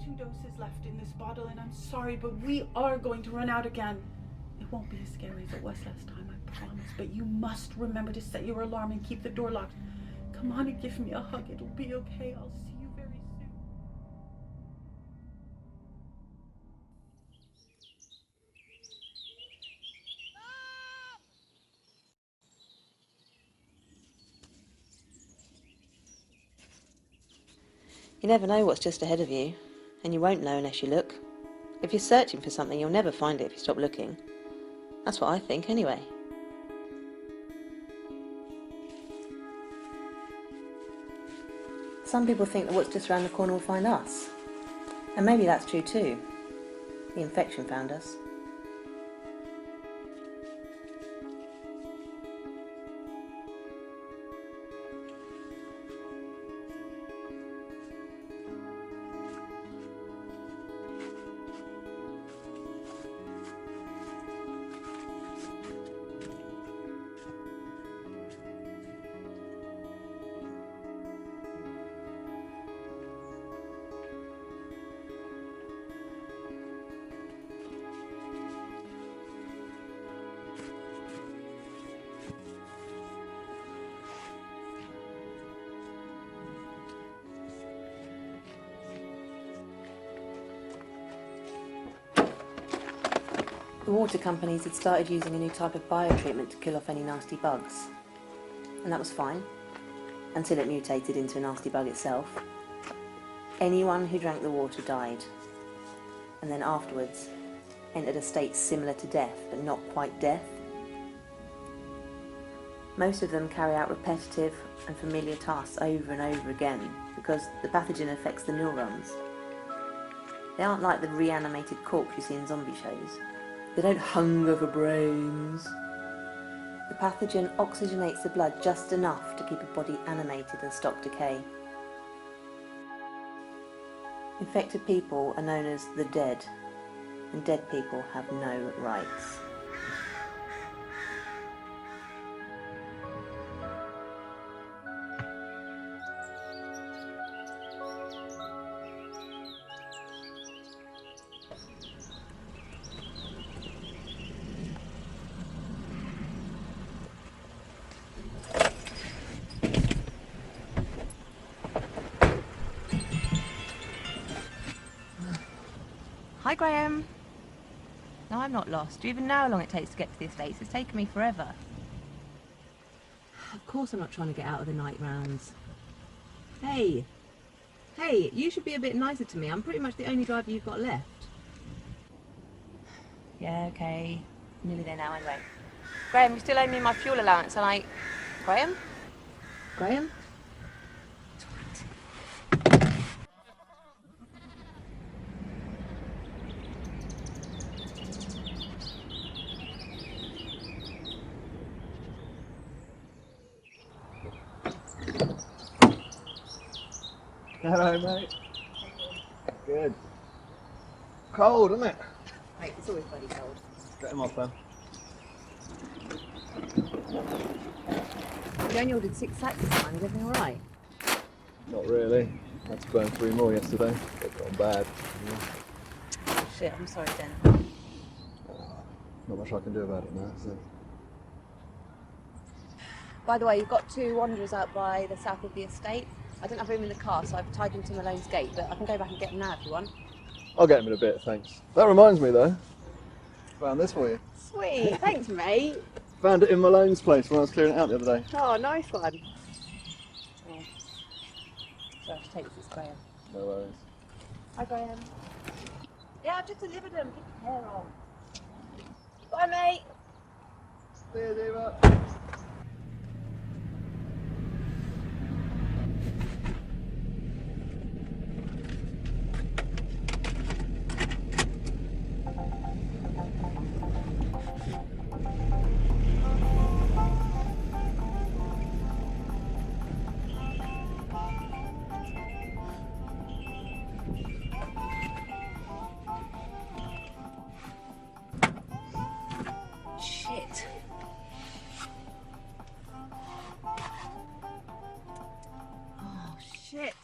2 doses left in this bottle, and I'm sorry, but we are going to run out again. It won't be as scary as it was last time, I promise, but you must remember to set your alarm and keep the door locked. Come on and give me a hug. It'll be okay. I'll see you very soon. You never know what's just ahead of you, and you won't know unless you look. If you're searching for something, you'll never find it if you stop looking. That's what I think, anyway. Some people think that what's just around the corner will find us. And maybe that's true too. The infection found us. The water companies had started using a new type of biotreatment to kill off any nasty bugs. And that was fine, until it mutated into a nasty bug itself. Anyone who drank the water died, and then afterwards entered a state similar to death, but not quite death. Most of them carry out repetitive and familiar tasks over and over again, because the pathogen affects the neurons. They aren't like the reanimated corpse you see in zombie shows. They don't hunger for brains. The pathogen oxygenates the blood just enough to keep a body animated and stop decay. Infected people are known as the dead, and dead people have no rights. Hi Graham. No, I'm not lost. Do you even know how long it takes to get to the estates? It's taken me forever. Of course I'm not trying to get out of the night rounds. Hey, you should be a bit nicer to me. I'm pretty much the only driver you've got left. Yeah, okay. Nearly there now anyway. Graham, you still owe me my fuel allowance and I... Graham? Graham? Hello, mate. Good. Cold, isn't it? Mate, it's always bloody cold. Get him off then. You only ordered 6 sacks this time. Is everything alright? Not really. Had to burn 3 more yesterday. It got bad. Yeah. Oh shit, I'm sorry then. Not much I can do about it now, so. By the way, you've got 2 wanderers out by the south of the estate. I don't have room in the car, so I've tied them to Malone's gate, but I can go back and get them now if you want. I'll get him in a bit, thanks. That reminds me though. Found this for you. Sweet, thanks mate. Found it in Malone's place when I was clearing it out the other day. Oh, nice one. Oh. So I should take this to Graham. No worries. Hi Graham. Yeah, I've just delivered them. Keep your hair on. Bye mate. See you, Zeva. Shit. Oh shit.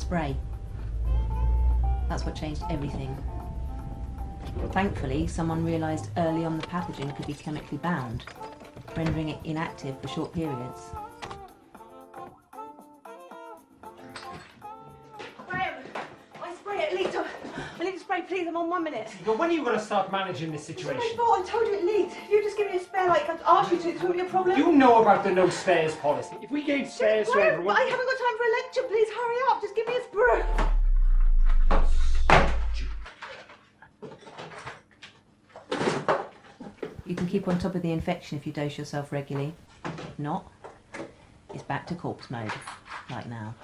spray. That's what changed everything. Thankfully, someone realised early on the pathogen could be chemically bound, rendering it inactive for short periods. Graham, I spray it leaked. I need to spray, please. I'm on 1 minute. But when are you going to start managing this situation? It's my fault. I told you it leaked. If you just give me a spare, like I asked you to, it's not your problem. You know about the no spares policy. If we gave spares to Graham, everyone... I haven't got time for a lecture. Please hurry up. Just give me a spray. You can keep on top of the infection if you dose yourself regularly. If not, it's back to corpse mode, like now.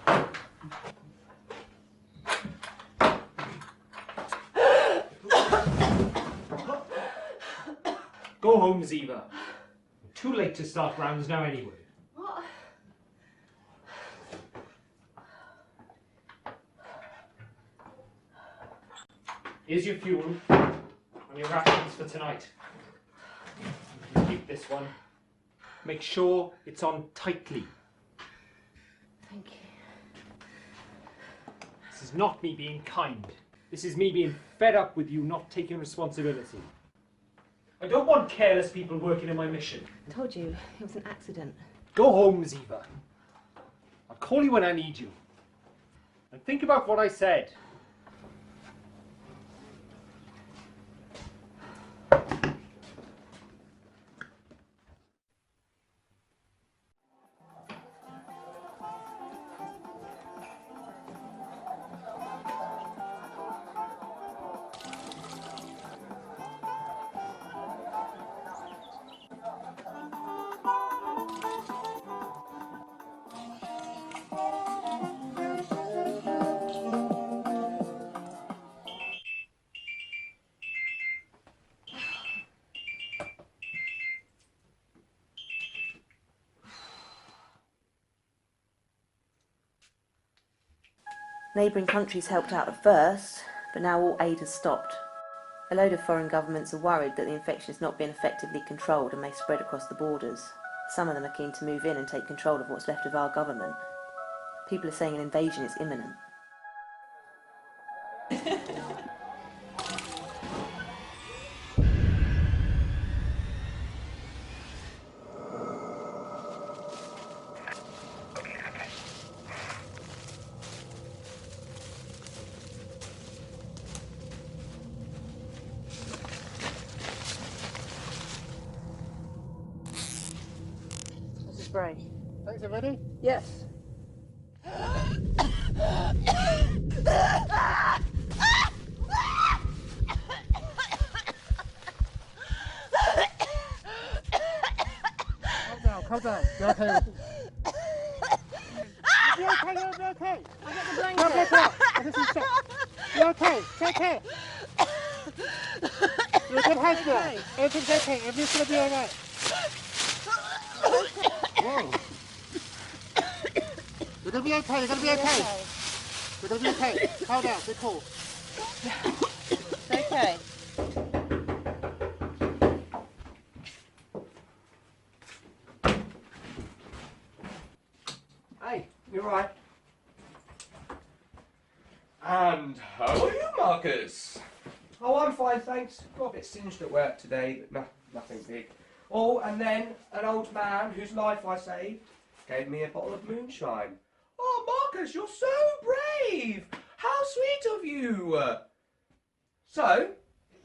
Go home, Zeva. Too late to start rounds now anyway. What? Here's your fuel and your rations for tonight. You keep this one. Make sure it's on tightly. Thank you. This is not me being kind. This is me being fed up with you not taking responsibility. I don't want careless people working in my mission. I told you, it was an accident. Go home, Zeva. I'll call you when I need you. And think about what I said. Neighbouring countries helped out at first, but now all aid has stopped. A load of foreign governments are worried that the infection has not been effectively controlled and may spread across the borders. Some of them are keen to move in and take control of what's left of our government. People are saying an invasion is imminent. Spray. Thanks, everybody. Yes. Calm down. You're okay. You're okay. You're okay. I got the blanket. You're okay. Take care. You're good hands now. Everything's okay. Everything's gonna be alright. Whoa. You're gonna be okay. You're gonna be okay. You're gonna be okay. Calm down. Be cool. It's okay. Hey, you alright? And how are you, Marcus? Oh, I'm fine, thanks. Got a bit singed at work today, but nothing big. Oh, and then an old man whose life I saved gave me a bottle of moonshine. Oh, Marcus, you're so brave! How sweet of you! So,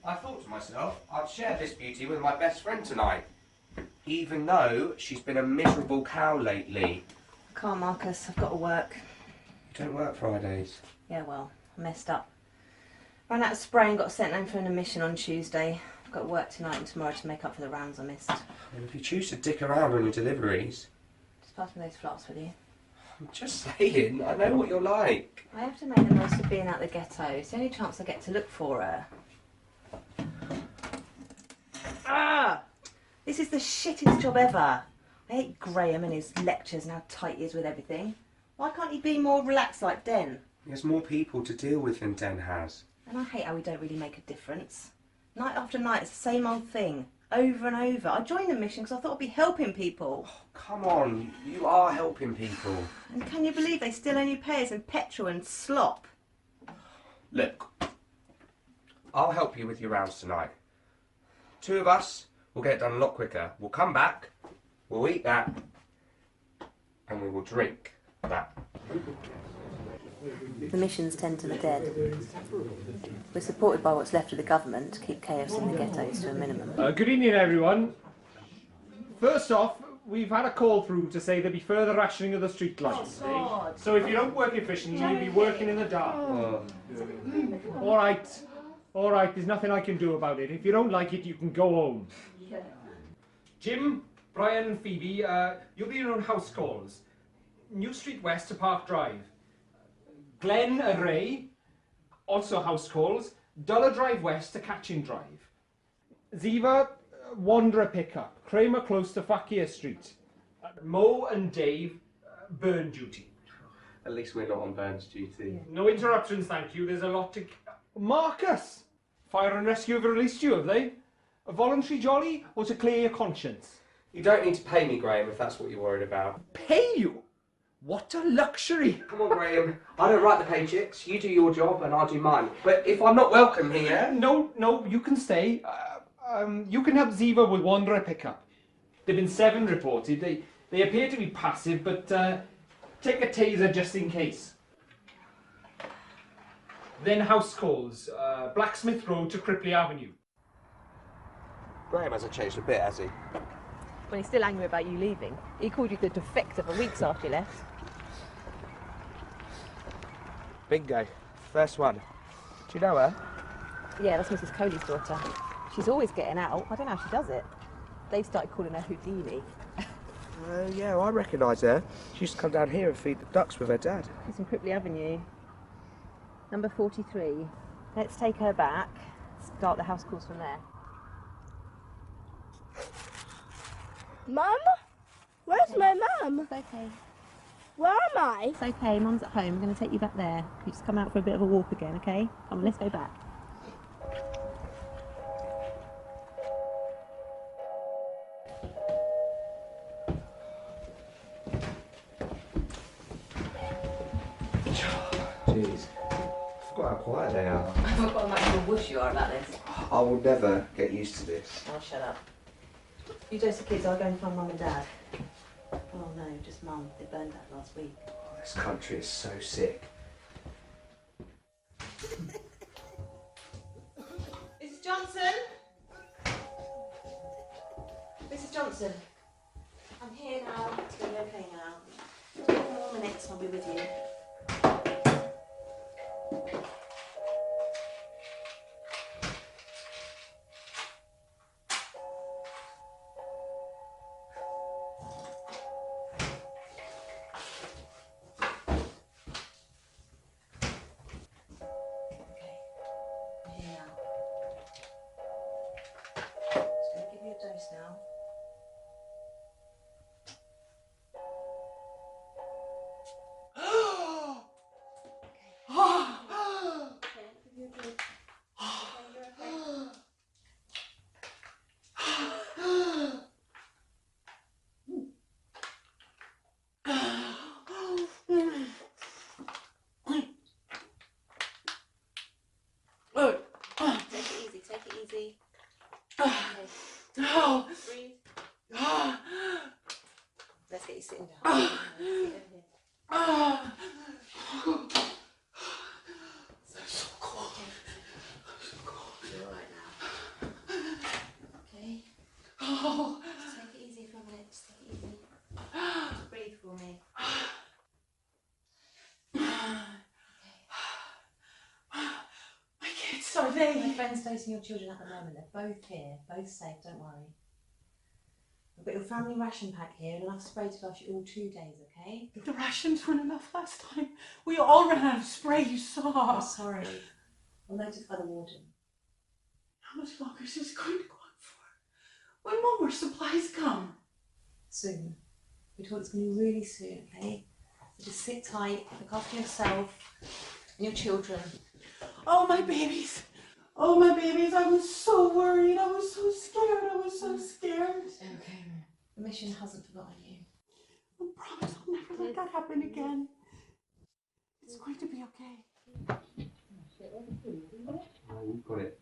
I thought to myself, I'd share this beauty with my best friend tonight, even though she's been a miserable cow lately. I can't, Marcus. I've got to work. You don't work Fridays. Yeah, well, I messed up. Ran out of spray and got sent home for an admission on Tuesday. I've got to work tonight and tomorrow to make up for the rounds I missed. Well, if you choose to dick around on your deliveries, Just pass me those flasks, will you? I'm just saying, I know what you're like. I have to make the most of being out the ghetto. It's the only chance I get to look for her. Ah! This is the shittest job ever. I hate Graham and his lectures and how tight he is with everything. Why can't he be more relaxed like Den? There's more people to deal with than Den has. And I hate how we don't really make a difference. Night after night, it's the same old thing. over and over. I joined the mission because I thought I'd be helping people. Come on, you are helping people. And can you believe they still only pay us in petrol and slop? Look, I'll help you with your rounds tonight. 2 of us will get it done a lot quicker. We'll come back, we'll eat that, and we will drink that. The missions tend to the dead. We're supported by what's left of the government to keep chaos in the ghettos to a minimum. Good evening, everyone. First off, we've had a call through to say there'll be further rationing of the street lights. So if you don't work efficiently, you'll be working in the dark. All right, there's nothing I can do about it. If you don't like it, you can go home. Jim, Brian and Phoebe, you'll be on house calls. New Street West to Park Drive. Glen and Ray, also house calls. Duller Drive West to Catching Drive. Zeva, Wanderer pickup. Kramer close to Fakir Street. Mo and Dave, burn duty. At least we're not on Burns duty. No interruptions, thank you. There's a lot to... Marcus! Fire and Rescue have released you, have they? A voluntary jolly or to clear your conscience? You don't need to pay me, Graham, if that's what you're worried about. Pay you? What a luxury! Come on, Graham. I don't write the paychecks. You do your job and I'll do mine. But if I'm not welcome here... No, you can stay. You can help Zeva with Wanderer pickup. There've been 7 reported. They appear to be passive, but take a taser just in case. Then house calls. Blacksmith Road to Cripley Avenue. Graham hasn't changed a bit, has he? Well, he's still angry about you leaving. He called you the defector for weeks after you left. Bingo. First one. Do you know her? Yeah, that's Mrs. Coley's daughter. She's always getting out. I don't know how she does it. They've started calling her Houdini. Yeah, I recognise her. She used to come down here and feed the ducks with her dad. It's in Cripley Avenue. Number 43. Let's take her back. Start the house calls from there. Mum? Where's my mum? It's okay. Where am I? It's okay. Mum's at home. I'm going to take you back there. You just come out for a bit of a walk again, okay? Come on, let's go back. Jeez. I forgot how quiet they are. I forgot how much of a wuss you are about this. I will never get used to this. Oh, shut up. You dose the kids, I'll go and find Mum and Dad. Oh no, just Mum. They burned Dad last week. Oh, this country is so sick. Mrs. Johnson? Mrs. Johnson? I'm here now. It's going to be okay now. 10 more minutes, I'll be with you. Now. Take it easy. Okay. Breathe. Let's get you sitting down. So cold. You're alright now. Okay. Just take it easy for a minute. Just take it easy. Just breathe for me. My kids, are they? My friend's facing your children at the moment. They're both here, both safe, don't worry. I've got your family ration pack here and enough spray to last you all 2 days, okay? The rations weren't enough last time. We all ran out of spray, you saw. I'm sorry. I'll notify the warden. How much longer is this going to go on for? When will more supplies come? Soon. We're told it's going to be really soon, okay? So just sit tight, look after yourself and your children. Oh, my babies. Oh, my babies, I was so worried. I was so scared. I was so scared. Okay, the mission hasn't forgotten you. I promise I'll never let that happen again. It's going to be okay. Oh, you've got it.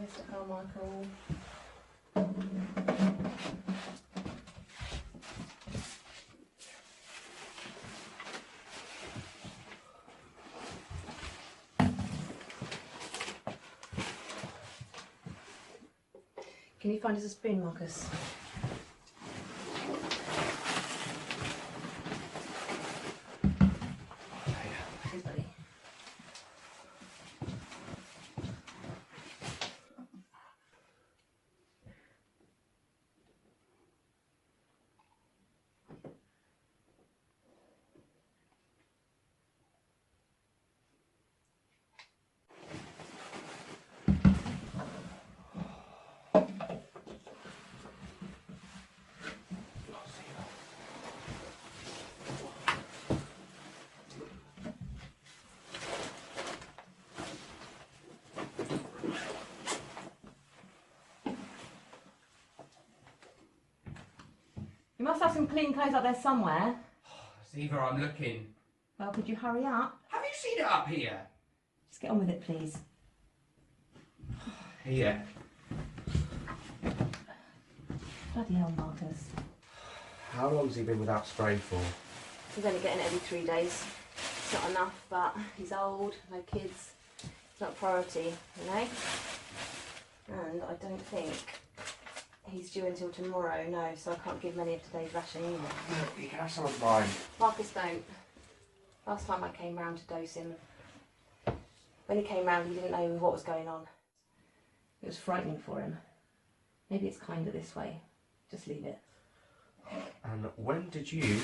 Mr. Carmichael. Can you find us a spoon, Marcus? Cheers, buddy. You must have some clean clothes up there somewhere. Zeva, I'm looking. Well, could you hurry up? Have you seen it up here? Just get on with it, please. Here. Bloody hell, Marcus. How long's he been without spray for? He's only getting it every 3 days. It's not enough, but he's old, no kids. It's not a priority, you know? And I don't think he's due until tomorrow, no, so I can't give many of today's ration either. Look, you can have some of mine. Marcus, don't. Last time I came round to dose him, when he came round he didn't know what was going on. It was frightening for him. Maybe it's kinder this way. Just leave it. And when did you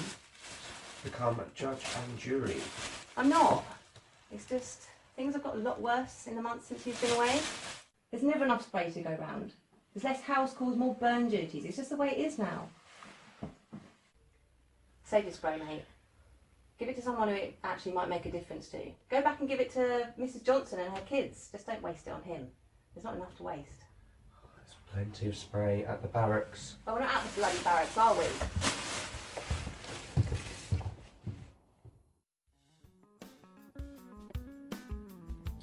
become judge and jury? I'm not. It's just, things have got a lot worse in the months since you've been away. There's never enough spray to go round. There's less house calls, more burn duties. It's just the way it is now. Save your spray, mate. Give it to someone who it actually might make a difference to. Go back and give it to Mrs. Johnson and her kids. Just don't waste it on him. There's not enough to waste. There's plenty of spray at the barracks. Well, we're not at the bloody barracks, are we?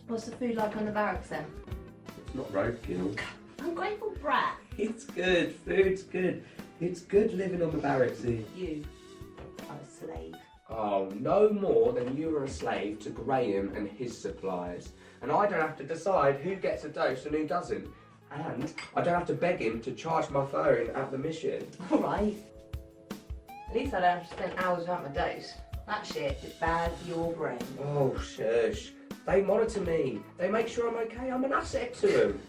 What's the food like on the barracks then? It's not roadkill. Ungrateful brat. It's good. Food's good. It's good living on the barracks here. You are a slave. Oh, no more than you were a slave to Graham and his suppliers. And I don't have to decide who gets a dose and who doesn't. And I don't have to beg him to charge my phone at the mission. All right. At least I don't have to spend hours without my dose. That shit is bad for your brain. Oh, shush. They monitor me. They make sure I'm okay. I'm an asset to them.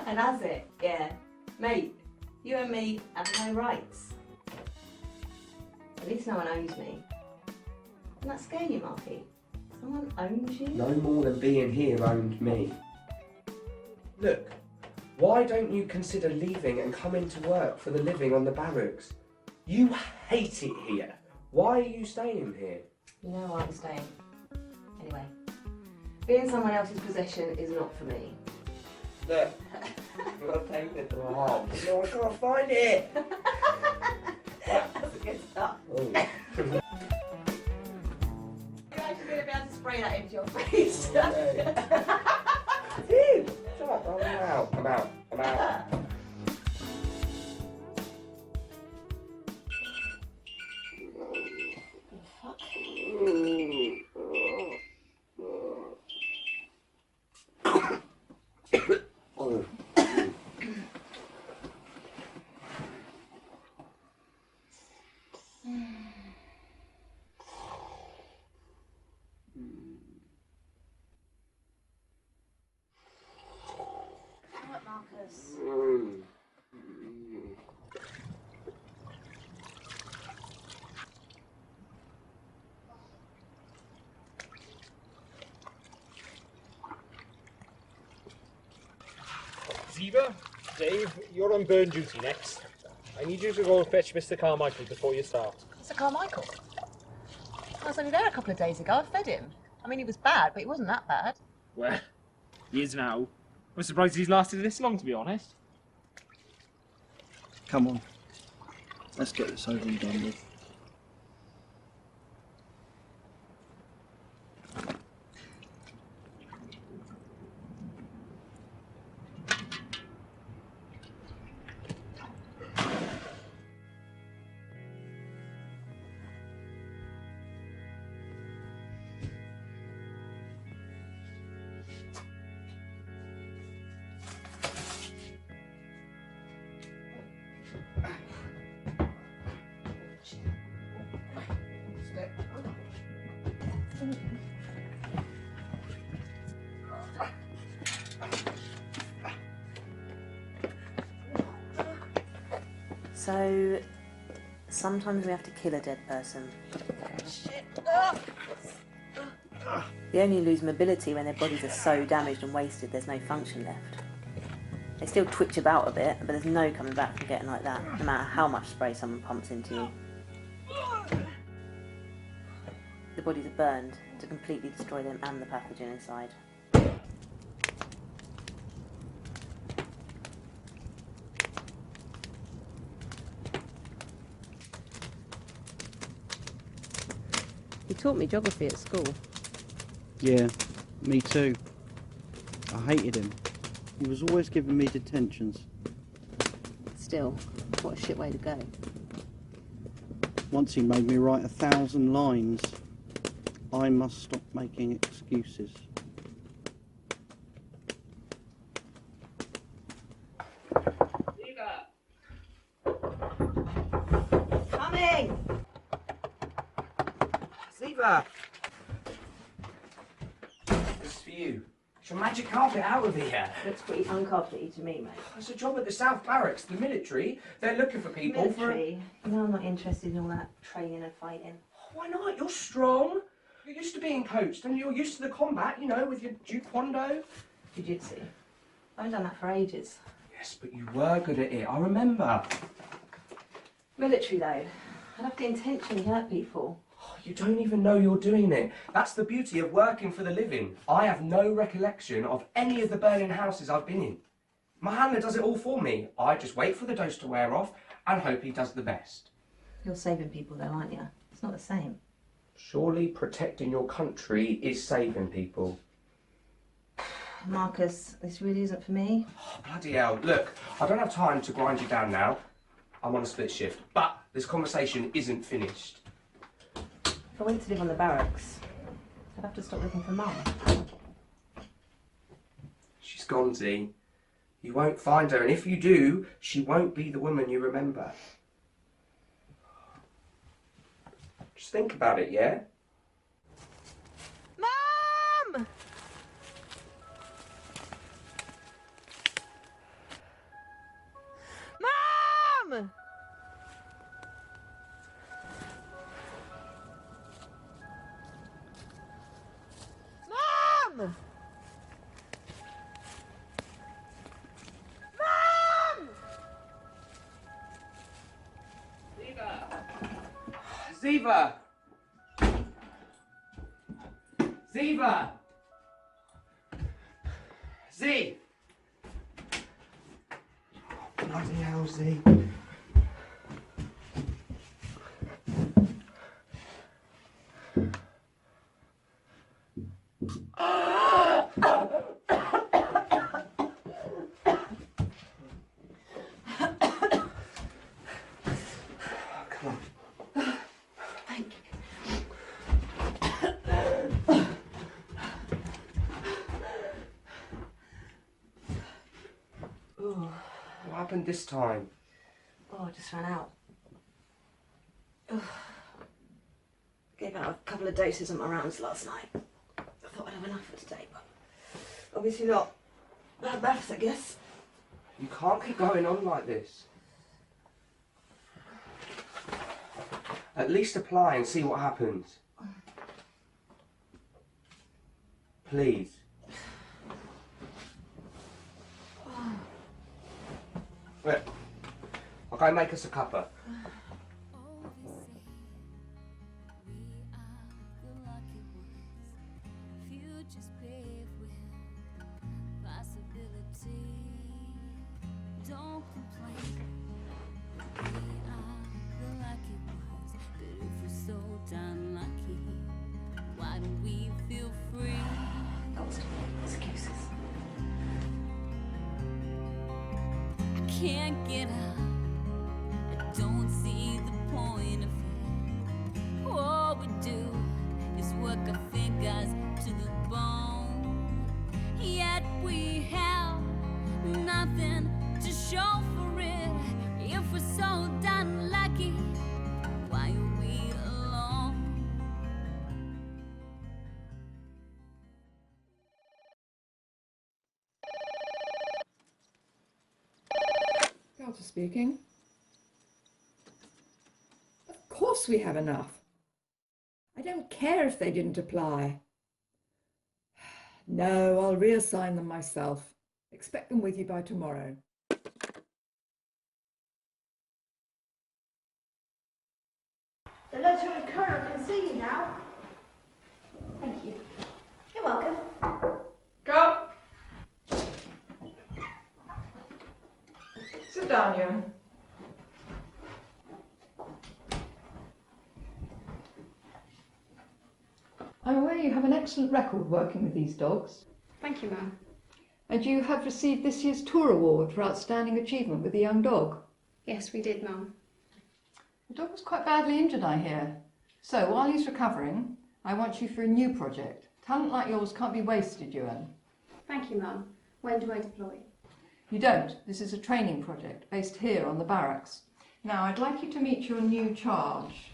An asset, yeah. Mate, you and me have no rights. At least no one owns me. Doesn't that scare you, Marky? Someone owns you? No more than being here owned me. Look, why don't you consider leaving and coming to work for the living on the barracks? You hate it here. Why are you staying here? You know I'm staying. Anyway, being someone else's possession is not for me. Look, you've got to take it to the heart. No, I can't find it. That's a good start. Oh. You're actually going to be able to spray that into your face. Dude, stop. I'm out. I'm out. I'm out. Zeva, Dave, you're on burn duty next. I need you to go and fetch Mr. Carmichael before you start. Mr. Carmichael? I was only there a couple of days ago. I fed him. I mean, he was bad, but he wasn't that bad. Well, he is now. I'm surprised he's lasted this long, to be honest. Come on. Let's get this over and done with. So, sometimes we have to kill a dead person. They only lose mobility when their bodies are so damaged and wasted there's no function left. They still twitch about a bit, but there's no coming back from getting like that, no matter how much spray someone pumps into you. The bodies are burned to completely destroy them and the pathogen inside. He taught me geography at school. Yeah, me too. I hated him. He was always giving me detentions. Still, what a shit way to go. Once he made me write 1,000 lines. I must stop making excuses. Coming! Zeva! This is for you. It's your magic carpet out of here. Looks pretty uncarpety to me, mate. It's a job at the South Barracks, the military. They're looking for people Military? No, I'm not interested in all that training and fighting. Why not? You're strong. You're used to being coached and you're used to the combat, you know, with your Taekwondo. Jiu-jitsu. I haven't done that for ages. Yes, but you were good at it. I remember. Military, though. I'd have to intentionally hurt people. Oh, you don't even know you're doing it. That's the beauty of working for the living. I have no recollection of any of the burning houses I've been in. My handler does it all for me. I just wait for the dose to wear off and hope he does the best. You're saving people, though, aren't you? It's not the same. Surely protecting your country is saving people. Marcus, this really isn't for me. Oh, bloody hell. Look, I don't have time to grind you down now. I'm on a split shift. But this conversation isn't finished. If I went to live on the barracks, I'd have to stop looking for Mum. She's gone, Z. You won't find her, and if you do, she won't be the woman you remember. Just think about it, yeah? Mum! Mum! Mum! Mum! Zeva! Zeva! Z! Bloody hell, Z. Come on. Thank you. What happened this time? Oh, I just ran out. Ugh. Gave out a couple of doses on my rounds last night. I thought I'd have enough for today, but obviously not. Bad maths, I guess. You can't keep going on like this. At least apply and see what happens. Please. Yeah. I'll go make us a cuppa. Don't complain. We are the lucky ones, but if we're so damn lucky, why don't we feel free? Those excuses. I can't get up. I don't see the point of it. All we do is work our fingers to the bone. Yet we have nothing to show for it. If we're so damn lucky, why are we alone? Carter speaking. Of course we have enough. I don't care if they didn't apply. No, I'll reassign them myself. Expect them with you by tomorrow. The Lieutenant Colonel can see you now. Thank you. You're welcome. Go! Sit down, Ewan. I'm aware you have an excellent record working with these dogs. Thank you, ma'am. And you have received this year's Tour Award for Outstanding Achievement with a Young Dog. Yes, we did, ma'am. The dog was quite badly injured, I hear. So, while he's recovering, I want you for a new project. Talent like yours can't be wasted, Ewan. Thank you, ma'am. When do I deploy? You don't. This is a training project based here on the barracks. Now, I'd like you to meet your new charge.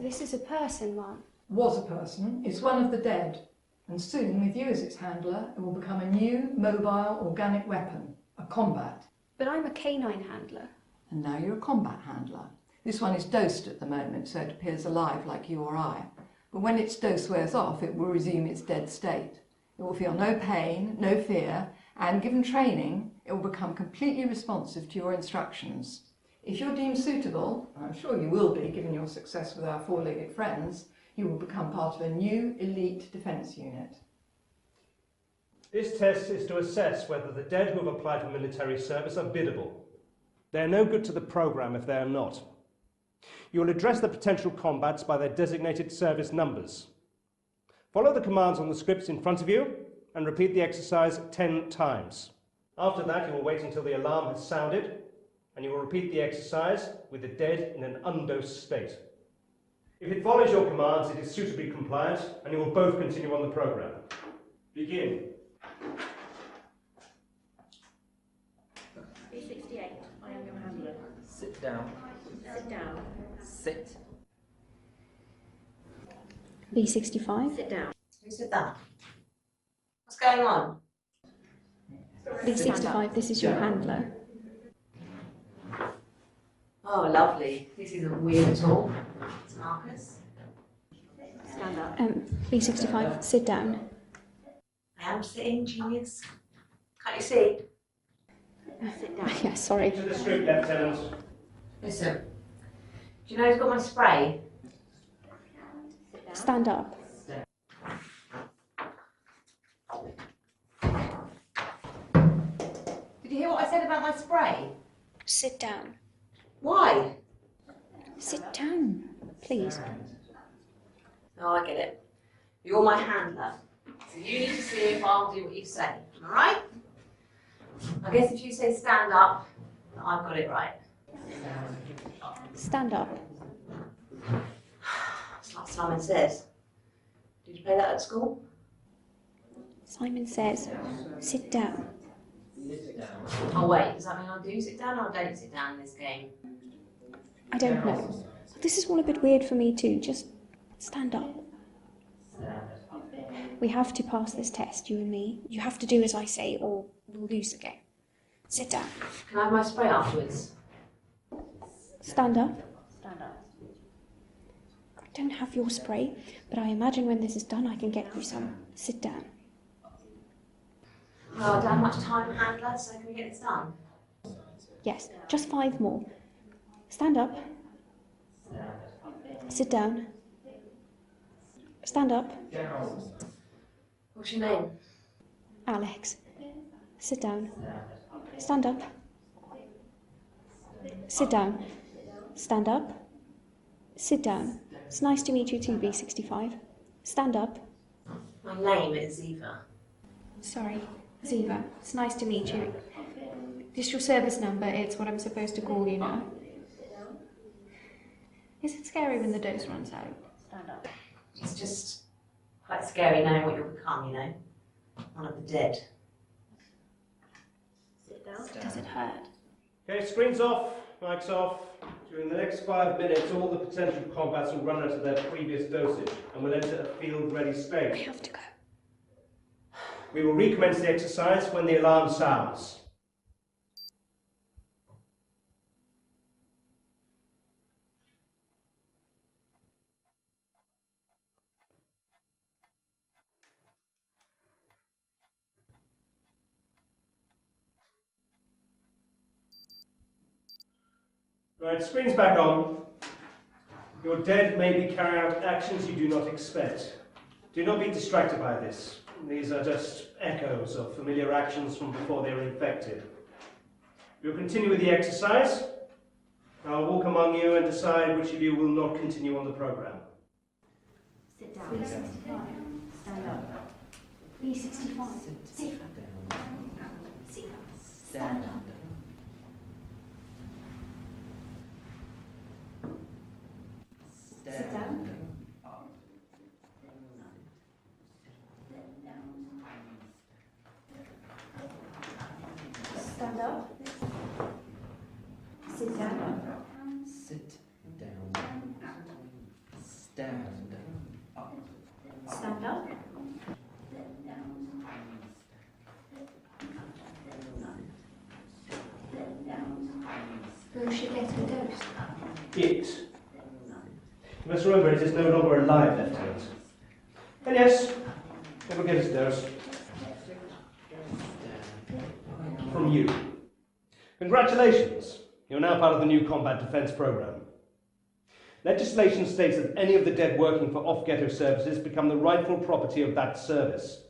This is a person, ma'am. Was a person. It's one of the dead. And soon, with you as its handler, it will become a new, mobile, organic weapon. A combat. But I'm a canine handler. And now you're a combat handler. This one is dosed at the moment, so it appears alive like you or I. But when its dose wears off, it will resume its dead state. It will feel no pain, no fear, and given training, it will become completely responsive to your instructions. If you're deemed suitable, I'm sure you will be, given your success with our four-legged friends, you will become part of a new elite defence unit. This test is to assess whether the dead who have applied for military service are biddable. They are no good to the programme if they are not. You will address the potential combats by their designated service numbers. Follow the commands on the scripts in front of you and repeat the exercise 10 times. After that, you will wait until the alarm has sounded and you will repeat the exercise with the dead in an undosed state. If it follows your commands, it is suitably compliant and you will both continue on the programme. Begin. B68, I am your handler. Sit down. Sit down. Sit. B65. Sit down. Who said that? What's going on? B65, this is your handler. Oh, lovely. This isn't weird at all. It's Marcus. Stand up. B65, sit down. I am sitting, genius. Can't you see? Sit down. Yeah, sorry. To the script, Lieutenant. Listen. Do you know who's got my spray? Stand up. Did you hear what I said about my spray? Sit down. Why? Sit down, please. Oh, I get it. You're my handler. So you need to see if I'll do what you say. Alright? I guess if you say stand up, I've got it right. Stand up. It's like Simon Says. Did you play that at school? Simon says, sit down. Oh wait, does that mean I do sit down or I don't sit down in this game? I don't know. This is all a bit weird for me too. Just stand up. We have to pass this test, you and me. You have to do as I say or we'll lose the game. Sit down. Can I have my spray afterwards? Stand up. Stand up. I don't have your spray, but I imagine when this is done I can get you some. Sit down. Well, I don't have much time, handler, so can we get this done? Yes, just 5 more. Stand up. Sit down. Stand up. What's your name? Alex. Sit down. Stand up. Sit down. Stand up. Sit down. It's nice to meet you too, B65. Stand up. My name is Zeva. Sorry, Zeva. It's nice to meet you. This your service number. It's what I'm supposed to call you now. Is it scary when the dose runs out? Stand up. It's just quite scary knowing what you'll become, you know? One of the dead. Sit down. Does it hurt? Okay, screens off, mics off. During the next 5 minutes, all the potential combats will run out of their previous dosage and will enter a field-ready state. We have to go. We will recommence the exercise when the alarm sounds. Right, screen's back on. Your dead may be carrying out actions you do not expect. Do not be distracted by this. These are just echoes of familiar actions from before they were infected. We'll continue with the exercise. I'll walk among you and decide which of you will not continue on the program. Sit down. B65. Stand up. B65. Zeva. Zeva. Stand up. Sit down. Stand up. Sit down. Sit down. Stand up. Stand up. Who should get a dose? It. You must remember it is no longer alive, Lieutenant. And yes, it will get its dose. From you. Congratulations! You're now part of the new combat defense program. Legislation states that any of the dead working for off-ghetto services become the rightful property of that service.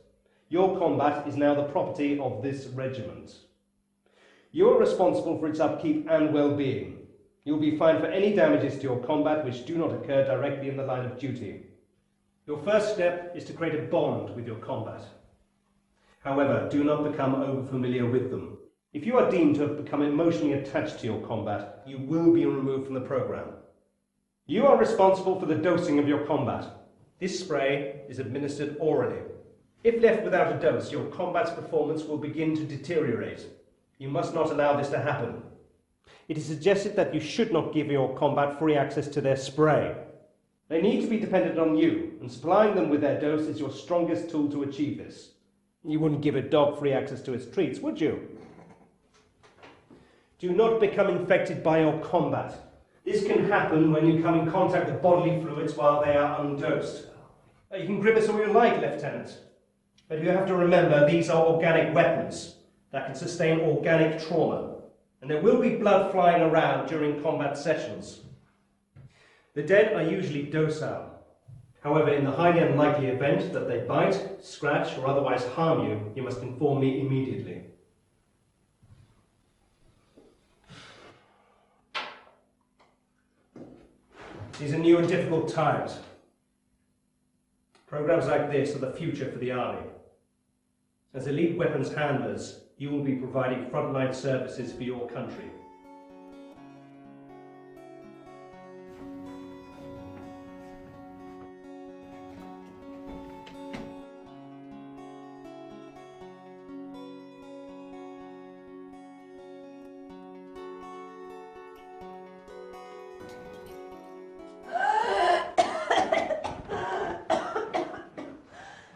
Your combat is now the property of this regiment. You are responsible for its upkeep and well-being. You will be fined for any damages to your combat which do not occur directly in the line of duty. Your first step is to create a bond with your combat. However, do not become over-familiar with them. If you are deemed to have become emotionally attached to your combat, you will be removed from the program. You are responsible for the dosing of your combat. This spray is administered orally. If left without a dose, your combat's performance will begin to deteriorate. You must not allow this to happen. It is suggested that you should not give your combat free access to their spray. They need to be dependent on you, and supplying them with their dose is your strongest tool to achieve this. You wouldn't give a dog free access to its treats, would you? Do not become infected by your combat. This can happen when you come in contact with bodily fluids while they are undosed. You can grip us all you like, Lieutenant, but you have to remember these are organic weapons that can sustain organic trauma. And there will be blood flying around during combat sessions. The dead are usually docile. However, in the highly unlikely event that they bite, scratch, or otherwise harm you, you must inform me immediately. These are new and difficult times. Programs like this are the future for the Army. As elite weapons handlers, you will be providing frontline services for your country.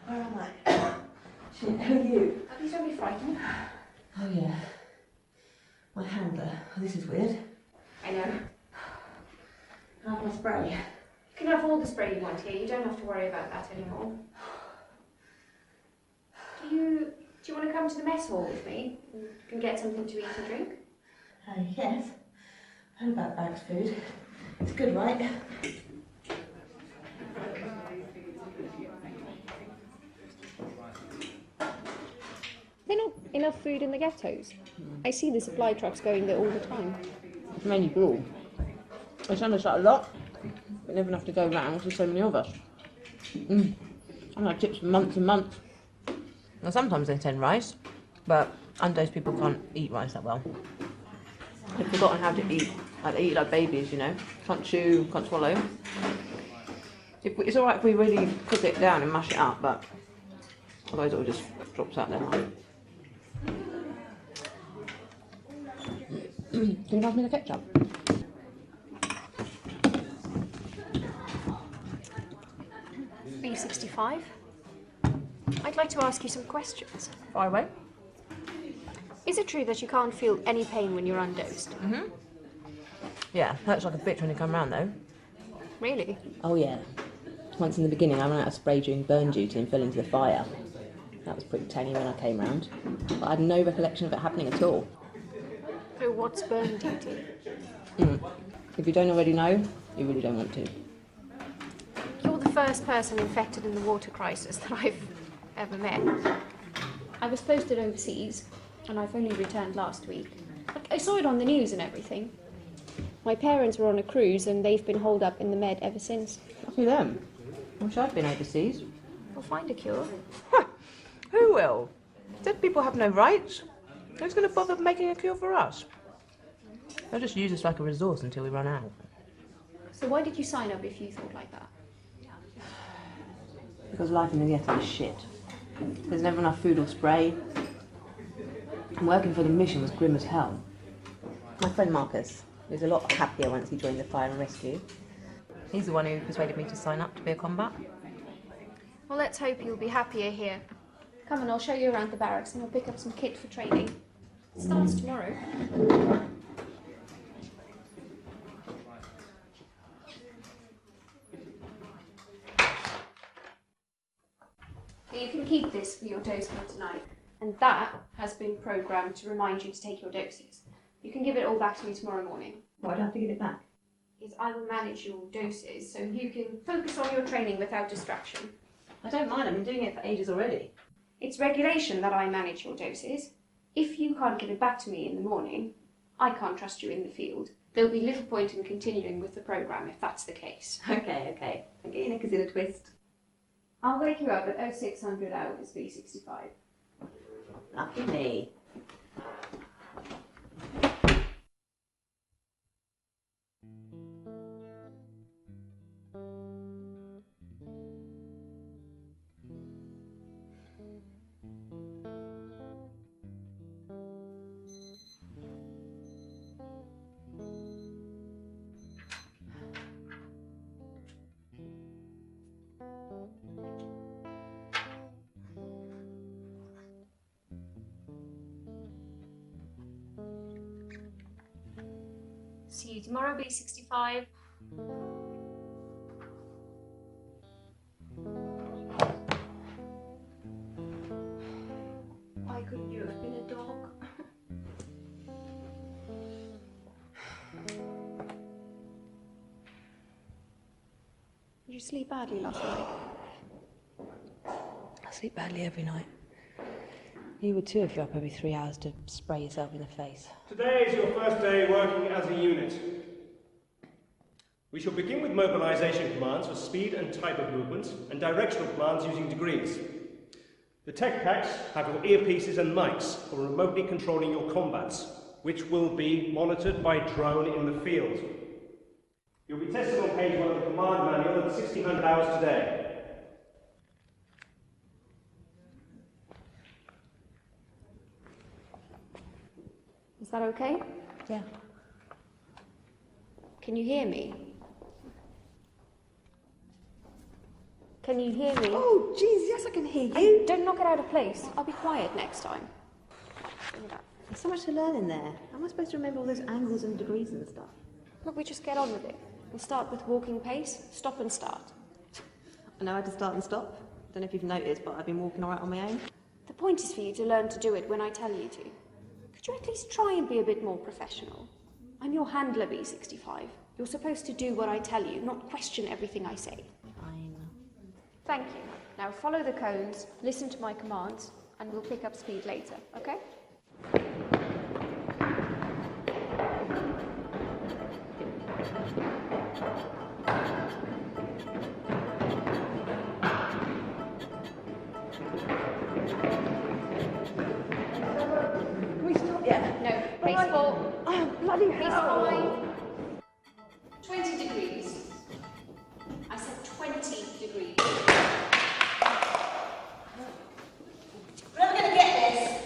Where am I? Shit, who are you? Please don't be frightened. Oh yeah. My handler. Oh, this is weird. I know. I have my spray. You can have all the spray you want here. You don't have to worry about that anymore. Do Do you want to come to the mess hall with me and get something to eat and drink? Yes. I heard about Bag's food. It's good, right? There's not enough food in the ghettos. I see the supply trucks going there all the time. It's mainly gruel. They send us out a lot, but never enough to go round for so many of us. I've had tips for months and months. Now, sometimes they send rice, but undosed people can't eat rice that well. They've forgotten how to eat. Like they eat like babies, you know. Can't chew, can't swallow. It's alright if we really cook it down and mash it up, but otherwise it will just drops out their mouth. Can you pass me the ketchup? B65. I'd like to ask you some questions. Fire away. Is it true that you can't feel any pain when you're undosed? Yeah, hurts like a bitch when you come round though. Really? Oh yeah. Once in the beginning I ran out of spray during burn duty and fell into the fire. That was pretty tangy when I came round. But I had no recollection of it happening at all. So what's burn duty? If you don't already know, you really don't want to. You're the first person infected in the water crisis that I've ever met. I was posted overseas, and I've only returned last week. I saw it on the news and everything. My parents were on a cruise, and they've been holed up in the Med ever since. Lucky them. I wish I'd been overseas. We'll find a cure. Who will? Dead people have no rights. Who's going to bother making a cure for us? They'll just use us like a resource until we run out. So why did you sign up if you thought like that? Because life in the ghetto is shit. There's never enough food or spray. And working for the mission was grim as hell. My friend Marcus was a lot happier once he joined the fire and rescue. He's the one who persuaded me to sign up to be a combat. Well, let's hope you'll be happier here. Come on, I'll show you around the barracks and we'll pick up some kit for training. It starts tomorrow. You can keep this for your dose for tonight. And that has been programmed to remind you to take your doses. You can give it all back to me tomorrow morning. Why do I have to give it back? Is I will manage your doses so you can focus on your training without distraction. I don't mind, I've been doing it for ages already. It's regulation that I manage your doses. If you can't give it back to me in the morning, I can't trust you in the field. There'll be little point in continuing with the programme if that's the case. Okay. I'm getting knickers in a twist. I'll wake you up at 0600 hours B65. Lucky me. See you tomorrow, B65. Why couldn't you have been a dog? Did you sleep badly last night? I sleep badly every night. You would too if you're up every 3 hours to spray yourself in the face. Today is your first day working as a unit. We shall begin with mobilization commands for speed and type of movement, and directional commands using degrees. The tech packs have your earpieces and mics for remotely controlling your combats, which will be monitored by drone in the field. You'll be tested on page 1 of the command manual at 1600 hours today. Is that okay? Yeah. Can you hear me? Can you hear me? Oh, jeez, yes, I can hear you. Don't knock it out of place. I'll be quiet next time. There's so much to learn in there. How am I supposed to remember all those angles and degrees and stuff? Look, we just get on with it. We'll start with walking pace, stop and start. I know how to start and stop. Don't know if you've noticed, but I've been walking all right on my own. The point is for you to learn to do it when I tell you to. Could you at least try and be a bit more professional? I'm your handler, B65. You're supposed to do what I tell you, not question everything I say. Fine. Thank you. Now follow the cones, listen to my commands, and we'll pick up speed later, okay? Can we stop yet? No, pace 4. Oh, bloody Pace hell. 5. 20 degrees. I said 20 degrees. We're never going to get this.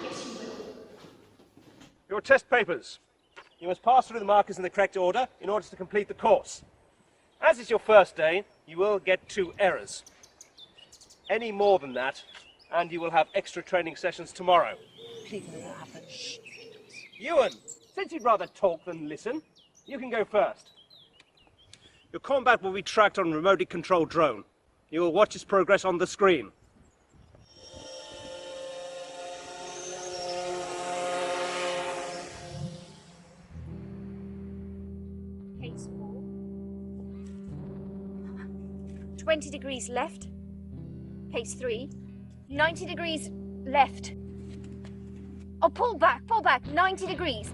Yes, you will. Your test papers. You must pass through the markers in the correct order in order to complete the course. As it's your first day, you will get 2 errors. Any more than that, and you will have extra training sessions tomorrow. Please let that happen. Shh. Ewan, since you'd rather talk than listen, you can go first. Your combat will be tracked on a remotely controlled drone. You will watch its progress on the screen. Pace 4. 20 degrees left. Pace 3. 90 degrees left. Oh, pull back, 90 degrees.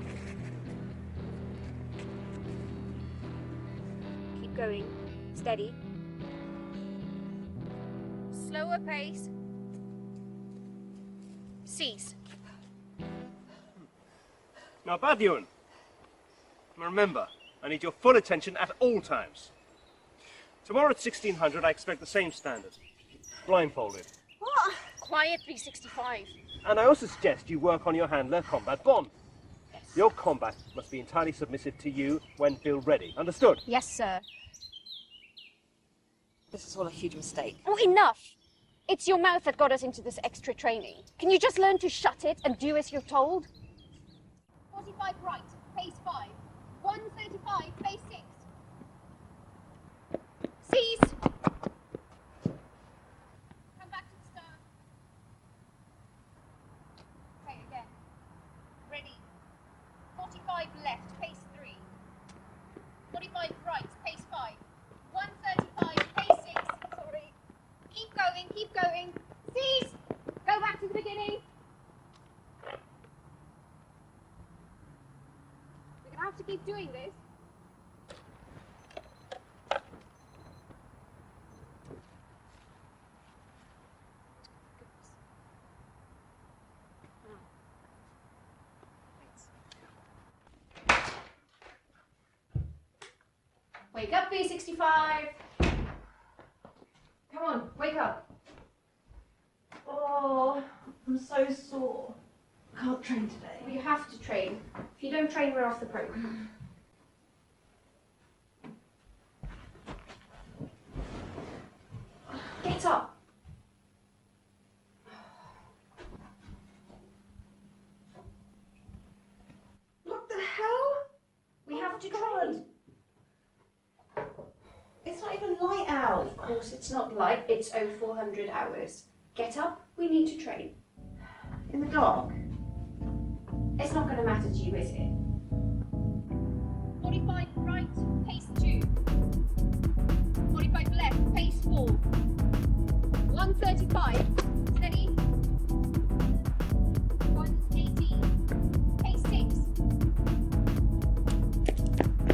Keep going, steady. Slower pace. Cease. Now, bad Ewan. Remember, I need your full attention at all times. Tomorrow at 1600, I expect the same standard. Blindfolded. What? Quiet, B65. And I also suggest you work on your handler combat bond. Yes. Your combat must be entirely submissive to you when feel ready. Understood? Yes, sir. This is all a huge mistake. Oh, enough! It's your mouth that got us into this extra training. Can you just learn to shut it and do as you're told? 45 right, pace 5. 135, pace 6. Cease! Come back to the start. Okay, again. Ready. 45 left, pace 3. 45 right, pace 5. 135, pace 6. Sorry. Keep going. Cease! Go back to the beginning. We're going to have to keep doing this. Wake up, B65. Come on, wake up. Oh, I'm so sore. I can't train today. We have to train. If you don't train, we're off the program. Get up. What the hell? We have to train. It's not even light out. Of course, it's not light. It's 0400 hours. Get up. We need to train. In the dark? It's not going to matter to you, is it? 45 right, pace 2. 45 left, pace 4. 135, steady. 180, pace 6.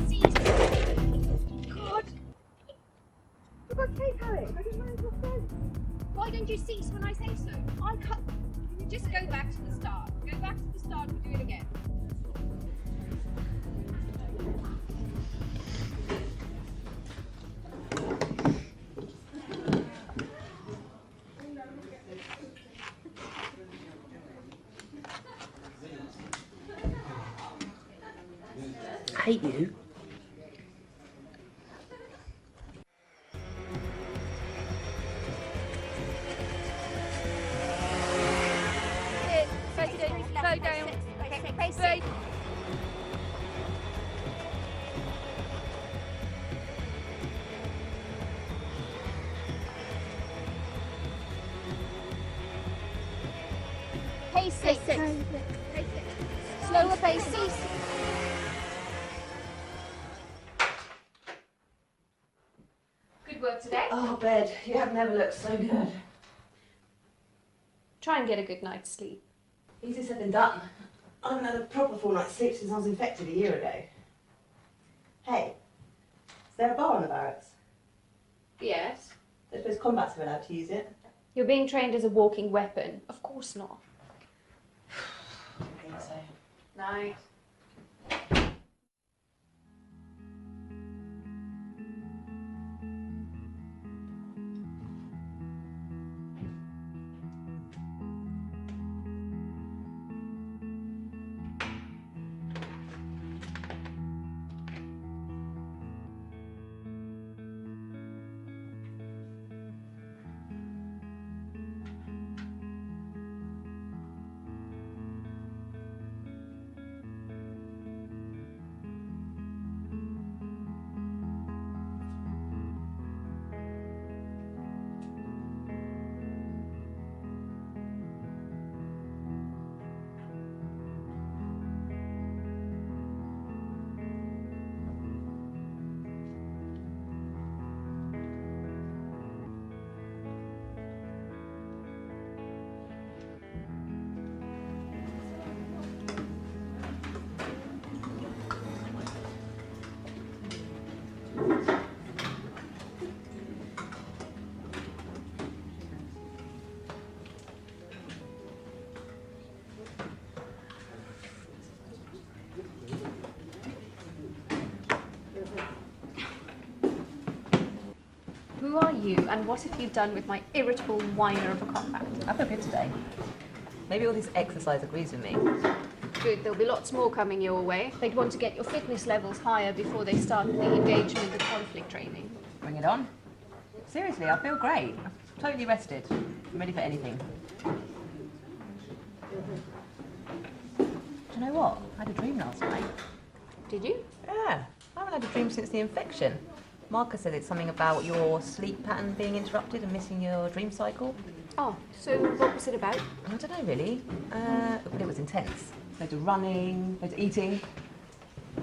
Cease. God. For God's sake, Alex, I didn't manage your phone. Why don't you cease when I say so? I can't. You just go back to the start. Go back to the start and do it again. I hate you. Slow down. Pace 6. Slower paces. Good work today. Oh, bed. You have never looked so good. Try and get a good night's sleep. Easier said than done. I haven't had a proper full night's sleep since I was infected a year ago. Hey, is there a bar in the barracks? Yes. I suppose combats are allowed to use it. You're being trained as a walking weapon. Of course not. I think so. Night. Who are you, and what have you done with my irritable whiner of a combat? I feel good today. Maybe all this exercise agrees with me. Good, there'll be lots more coming your way. They'd want to get your fitness levels higher before they start the engagement and conflict training. Bring it on. Seriously, I feel great. I'm totally rested. I'm ready for anything. Do you know what? I had a dream last night. Did you? Yeah. I haven't had a dream since the infection. Marcus said it's something about your sleep pattern being interrupted and missing your dream cycle. Oh, so what was it about? I don't know really, but it was intense. Loads of running, loads of eating.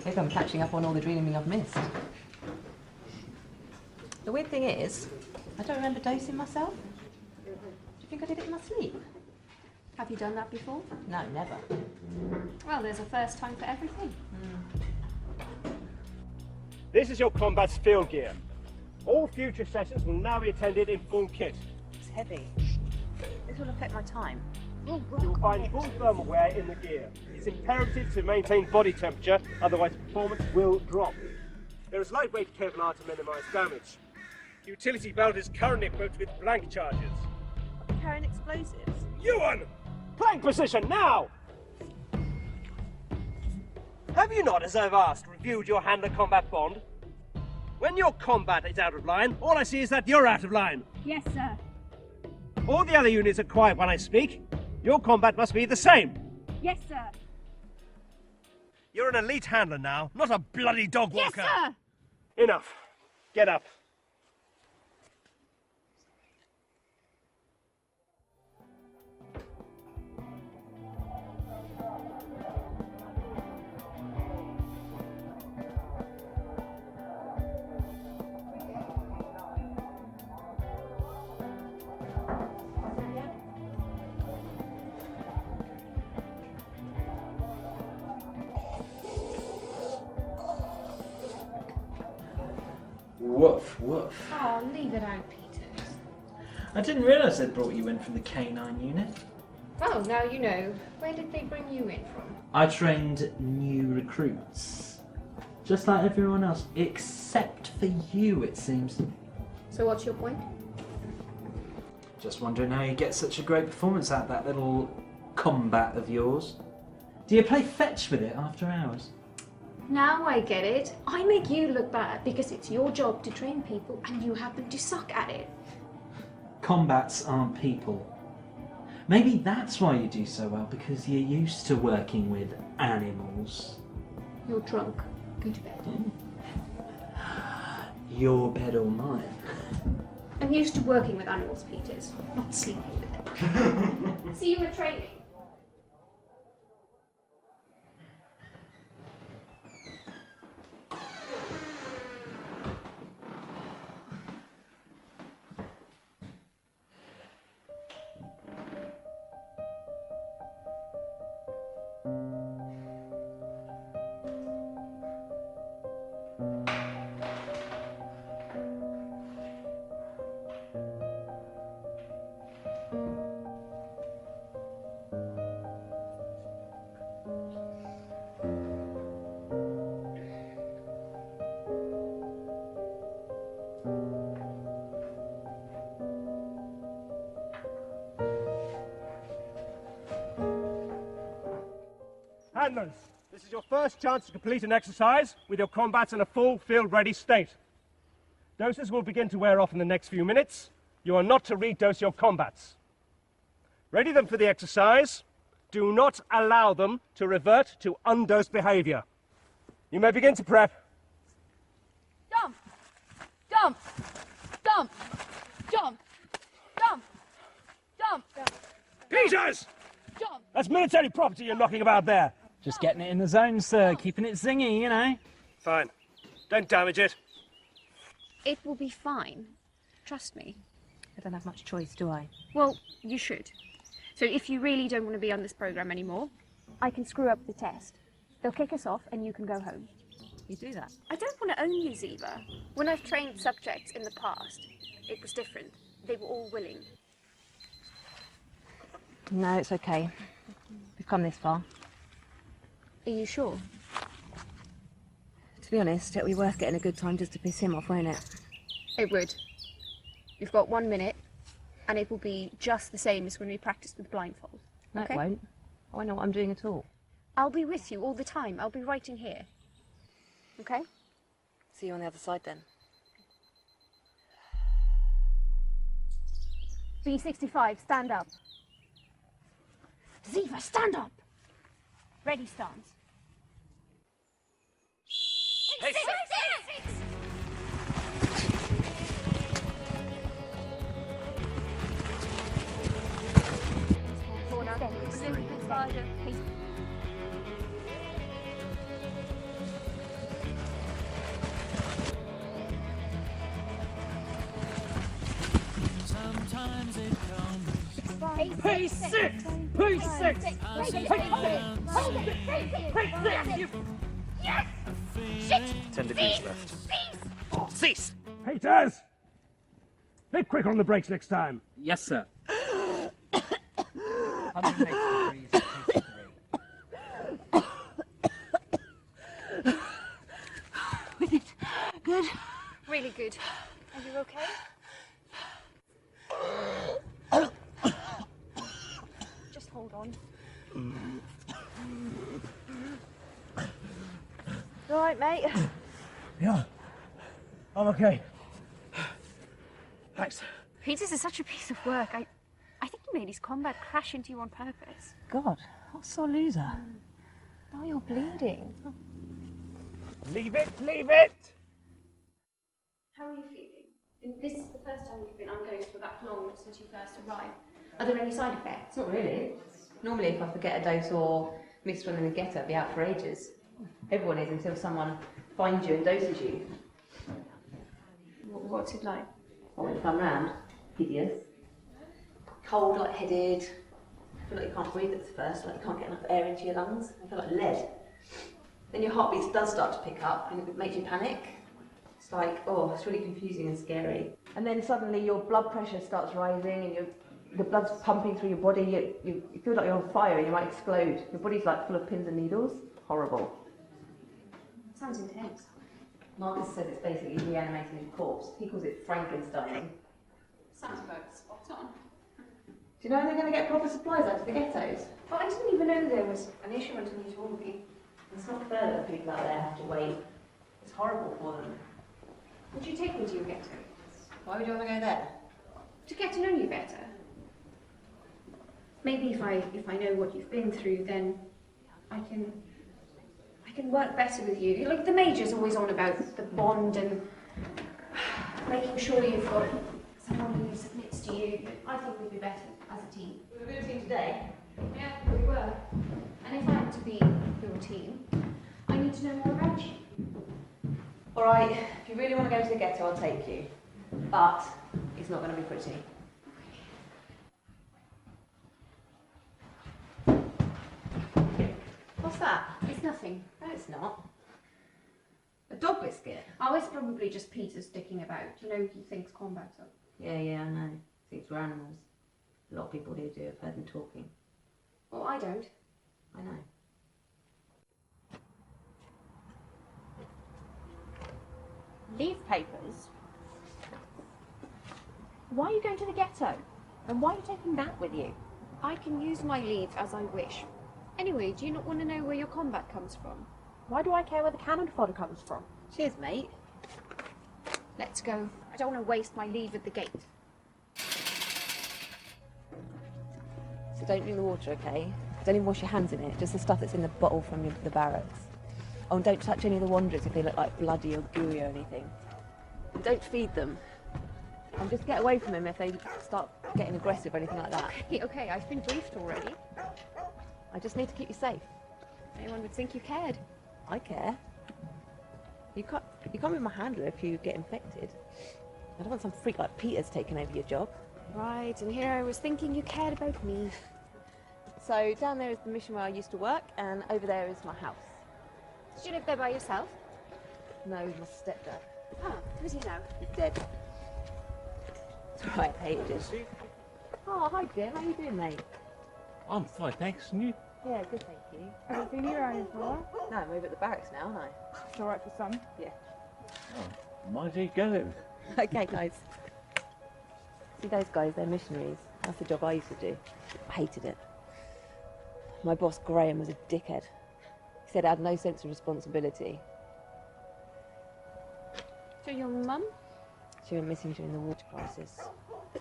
Maybe I'm catching up on all the dreaming I've missed. The weird thing is, I don't remember dosing myself. Do you think I did it in my sleep? Have you done that before? No, never. Well, there's a first time for everything. This is your combat's field gear. All future sessions will now be attended in full kit. It's heavy. This will affect my time. You will find full thermal wear in the gear. It's imperative to maintain body temperature, otherwise performance will drop. There is lightweight Kevlar to minimise damage. The utility belt is currently equipped with blank charges. Carrying explosives. Ewan! Plank position now! Have you not, as I've asked, reviewed your handler combat bond? When your combat is out of line, all I see is that you're out of line. Yes, sir. All the other units are quiet when I speak. Your combat must be the same. Yes, sir. You're an elite handler now, not a bloody dog walker. Yes, sir. Enough. Get up. Woof, woof. Oh, leave it out, Peters. I didn't realise they'd brought you in from the K9 unit. Oh, now you know. Where did they bring you in from? I trained new recruits. Just like everyone else, except for you, it seems. So what's your point? Just wondering how you get such a great performance out of that little combat of yours. Do you play fetch with it after hours? Now I get it. I make you look bad because it's your job to train people and you happen to suck at it. Combats aren't people. Maybe that's why you do so well, because you're used to working with animals. You're drunk. Go to bed. Your bed or mine? I'm used to working with animals, Peters, not sleeping with them. See you at training. Handlers, this is your first chance to complete an exercise with your combats in a full field-ready state. Doses will begin to wear off in the next few minutes. You are not to redose your combats. Ready them for the exercise. Do not allow them to revert to undosed behaviour. You may begin to prep. Jump! Jump! Jump! Jump! Jump! Jump! Peters! Jump! That's military property you're knocking about there. Just getting it in the zone, sir. Keeping it zingy, you know. Fine. Don't damage it. It will be fine. Trust me. I don't have much choice, do I? Well, you should. So if you really don't want to be on this programme anymore, I can screw up the test. They'll kick us off and you can go home. You do that? I don't want to own you, Zeva. When I've trained subjects in the past, it was different. They were all willing. No, it's okay. We've come this far. Are you sure? To be honest, it'll be worth getting a good time just to piss him off, won't it? It would. You've got 1 minute, and it will be just the same as when we practiced with blindfold. No, Okay? it won't. I won't know what I'm doing at all. I'll be with you all the time. I'll be right in here. Okay? See you on the other side then. B65, stand up. Zeva, stand up! Ready, stance. Hey, six! Corner. Please. Sometimes it comes. P6! P6! Hold it! P6! Yes! 10 degrees left. Cease! Peters! Bit quicker on the brakes next time. Yes, sir. 180 degrees, 53. We did good. Really good. Are you okay? Just hold on. You all right, mate? Yeah, I'm okay. Thanks. Peters is such a piece of work. I think he made his combat crash into you on purpose. God, what a sore loser. Now you're bleeding. Leave it, leave it! How are you feeling? This is the first time you've been undosed for that long since you first arrived. Are there any side effects? Not really. Normally if I forget a dose or miss one in the ghetto, I'd be out for ages. Everyone is until someone finds you and doses you. What's it like? Well, when you come round, hideous. Cold, lightheaded. I feel like you can't breathe at first, like you can't get enough air into your lungs. I feel like lead. Then your heartbeat does start to pick up and it makes you panic. It's like, oh, it's really confusing and scary. And then suddenly your blood pressure starts rising and the blood's pumping through your body. You feel like you're on fire and you might explode. Your body's like full of pins and needles. Horrible. Sounds intense. Marcus says it's basically reanimating a corpse. He calls it Frankenstein. Sounds about spot on. Do you know they're going to get proper supplies out to the ghettos? Well, I didn't even know there was an issue until you told me. It's not fair that people out there have to wait. It's horrible for them. Would you take me to your ghetto? Why would you want to go there? To get to know you better. Maybe if I know what you've been through, then I can work better with you. Like the Major's always on about the bond and making sure you've got someone who submits to you. I think we'd be better as a team. We were a team today. Yeah, we were. And if I am to be your team, I need to know more about you. All right, if you really want to go to the ghetto, I'll take you. But it's not going to be pretty. What's that? It's nothing. No, it's not. A dog biscuit? Oh, it's probably just Peter sticking about. You know, he thinks combat's up. Yeah, I know. Thinks we're animals. A lot of people here do. I've heard them talking. Well, I don't. I know. Leave papers? Why are you going to the ghetto? And why are you taking that with you? I can use my leave as I wish. Anyway, do you not want to know where your combat comes from? Why do I care where the cannon fodder comes from? Cheers, mate. Let's go. I don't want to waste my leave at the gate. So don't drink the water, okay? Don't even wash your hands in it, just the stuff that's in the bottle from the barracks. Oh, and don't touch any of the wanderers if they look like bloody or gooey or anything. And don't feed them. And just get away from them if they start getting aggressive or anything like that. Okay, I've been briefed already. I just need to keep you safe. Anyone would think you cared. I care. You can't be my handler if you get infected. I don't want some freak like Peter's taking over your job. Right, and here I was thinking you cared about me. So down there is the mission where I used to work, and over there is my house. Did you live there by yourself? No, my stepdad. Oh, who's he now? He's dead. It's alright, I hated him. Oh, hi Jim, how you doing, mate? I'm fine, thanks. And you? Yeah, good, thank you. Haven't been here around for a while. No, I'm over at the barracks now, aren't I? It's alright for some. Yeah. Oh, mind you go. Okay, guys. See those guys, they're missionaries. That's the job I used to do. I hated it. My boss, Graham, was a dickhead. He said I had no sense of responsibility. So your mum? She went missing during the water crisis.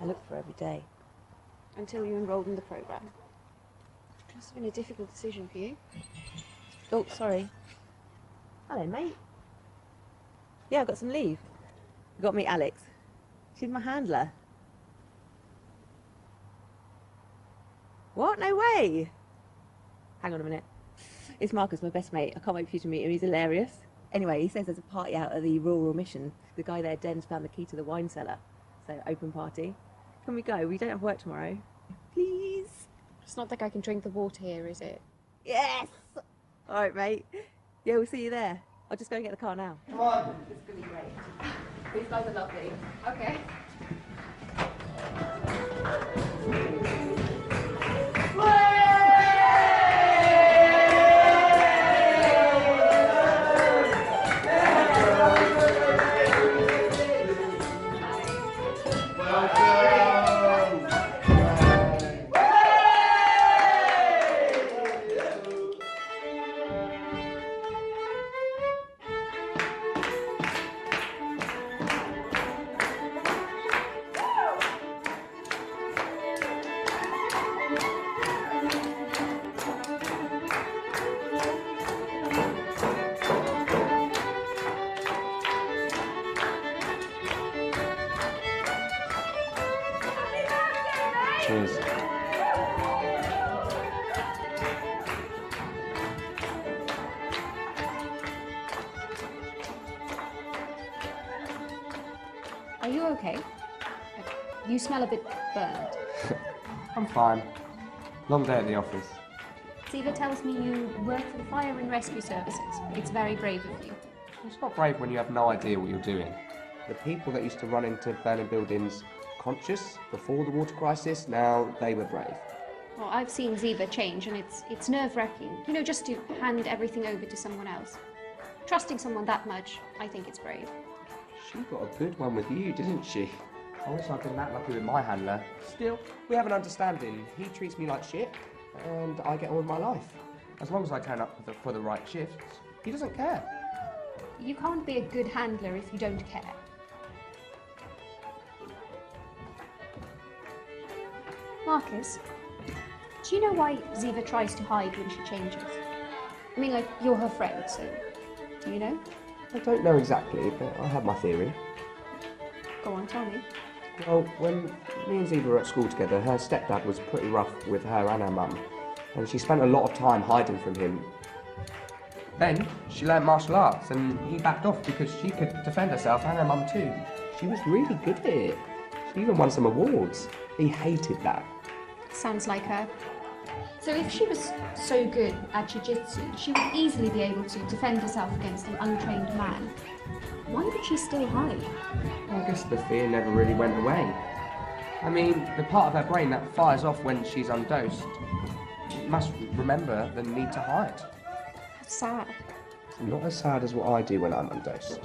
I looked for her every day. Until you enrolled in the programme. It must have been a difficult decision for you. Oh, sorry. Hello, mate. Yeah, I've got some leave. You got me, Alex. She's my handler. What? No way! Hang on a minute. It's Marcus, my best mate. I can't wait for you to meet him. He's hilarious. Anyway, he says there's a party out at the rural mission. The guy there, Den's, found the key to the wine cellar. So, open party. Can we go? We don't have work tomorrow. Please? It's not like I can drink the water here, is it? Yes! All right, mate. Yeah, we'll see you there. I'll just go and get the car now. Come on. It's going to be great. These guys are lovely. Okay. Cheers. Are you okay? You smell a bit burned. I'm fine. Long day at the office. Zeva tells me you work for the Fire and Rescue Services. It's very brave of you. It's not brave when you have no idea what you're doing. The people that used to run into burning buildings conscious before the water crisis, now they were brave. Well, I've seen Zeva change, and it's nerve-wracking. You know, just to hand everything over to someone else. Trusting someone that much, I think it's brave. She got a good one with you, didn't she? I wish I'd been that lucky with my handler. Still, we have an understanding. He treats me like shit, and I get on with my life. As long as I turn up for the right shifts, he doesn't care. You can't be a good handler if you don't care. Marcus, do you know why Zeva tries to hide when she changes? I mean, like, you're her friend, so do you know? I don't know exactly, but I have my theory. Go on, tell me. Well, when me and Zeva were at school together, her stepdad was pretty rough with her and her mum, and she spent a lot of time hiding from him. Then she learned martial arts, and he backed off because she could defend herself and her mum too. She was really good at it. She even won some awards. He hated that. Sounds like her. So if she was so good at jiu-jitsu, she would easily be able to defend herself against an untrained man. Why would she still hide? I guess the fear never really went away. I mean, the part of her brain that fires off when she's undosed must remember the need to hide. That's sad. Not as sad as what I do when I'm undosed.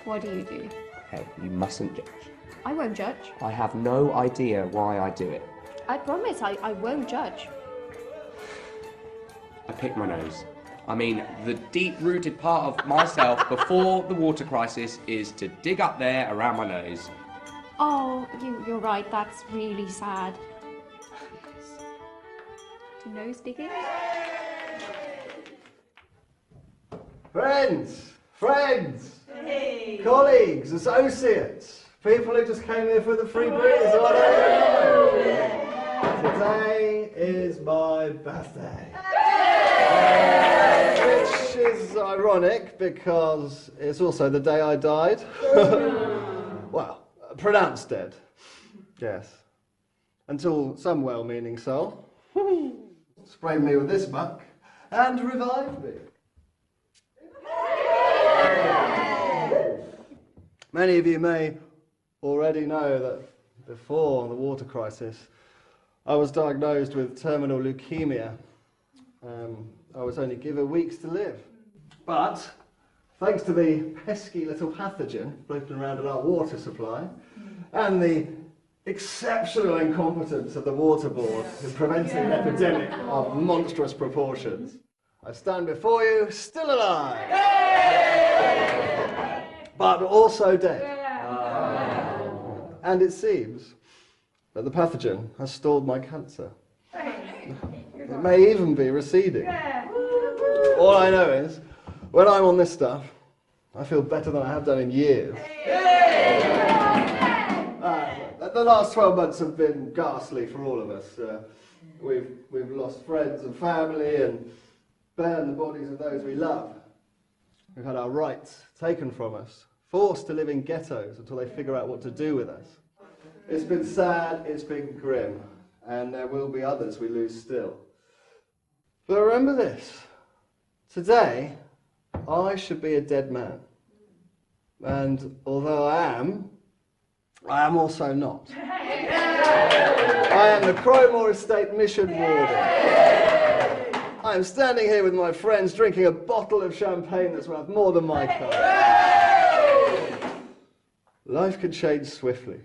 What do you do? Hey, you mustn't judge. I won't judge. I have no idea why I do it. I promise I won't judge. I pick my nose. I mean, the deep-rooted part of myself before the water crisis is to dig up there around my nose. Oh, you're right, that's really sad. To nose digging? Friends, colleagues, associates, people who just came here for the free breeze. Today is my birthday. Which is ironic because it's also the day I died. Well, pronounced dead. Yes. Until some well-meaning soul sprayed me with this muck and revived me. Many of you may already know that before the water crisis, I was diagnosed with terminal leukemia. I was only given weeks to live. But, thanks to the pesky little pathogen floating around in our water supply, and the exceptional incompetence of the water board in preventing an epidemic of monstrous proportions, I stand before you still alive, but also dead. And it seems that the pathogen has stalled my cancer. It may even be receding. All I know is, when I'm on this stuff, I feel better than I have done in years. The last 12 months have been ghastly for all of us. We've lost friends and family and burned the bodies of those we love. We've had our rights taken from us, forced to live in ghettos until they figure out what to do with us. It's been sad, it's been grim, and there will be others we lose still. But remember this, today I should be a dead man. And although I am also not. I am the Crowmore Estate Mission Warden. I am standing here with my friends drinking a bottle of champagne that's worth more than my car. Life can change swiftly.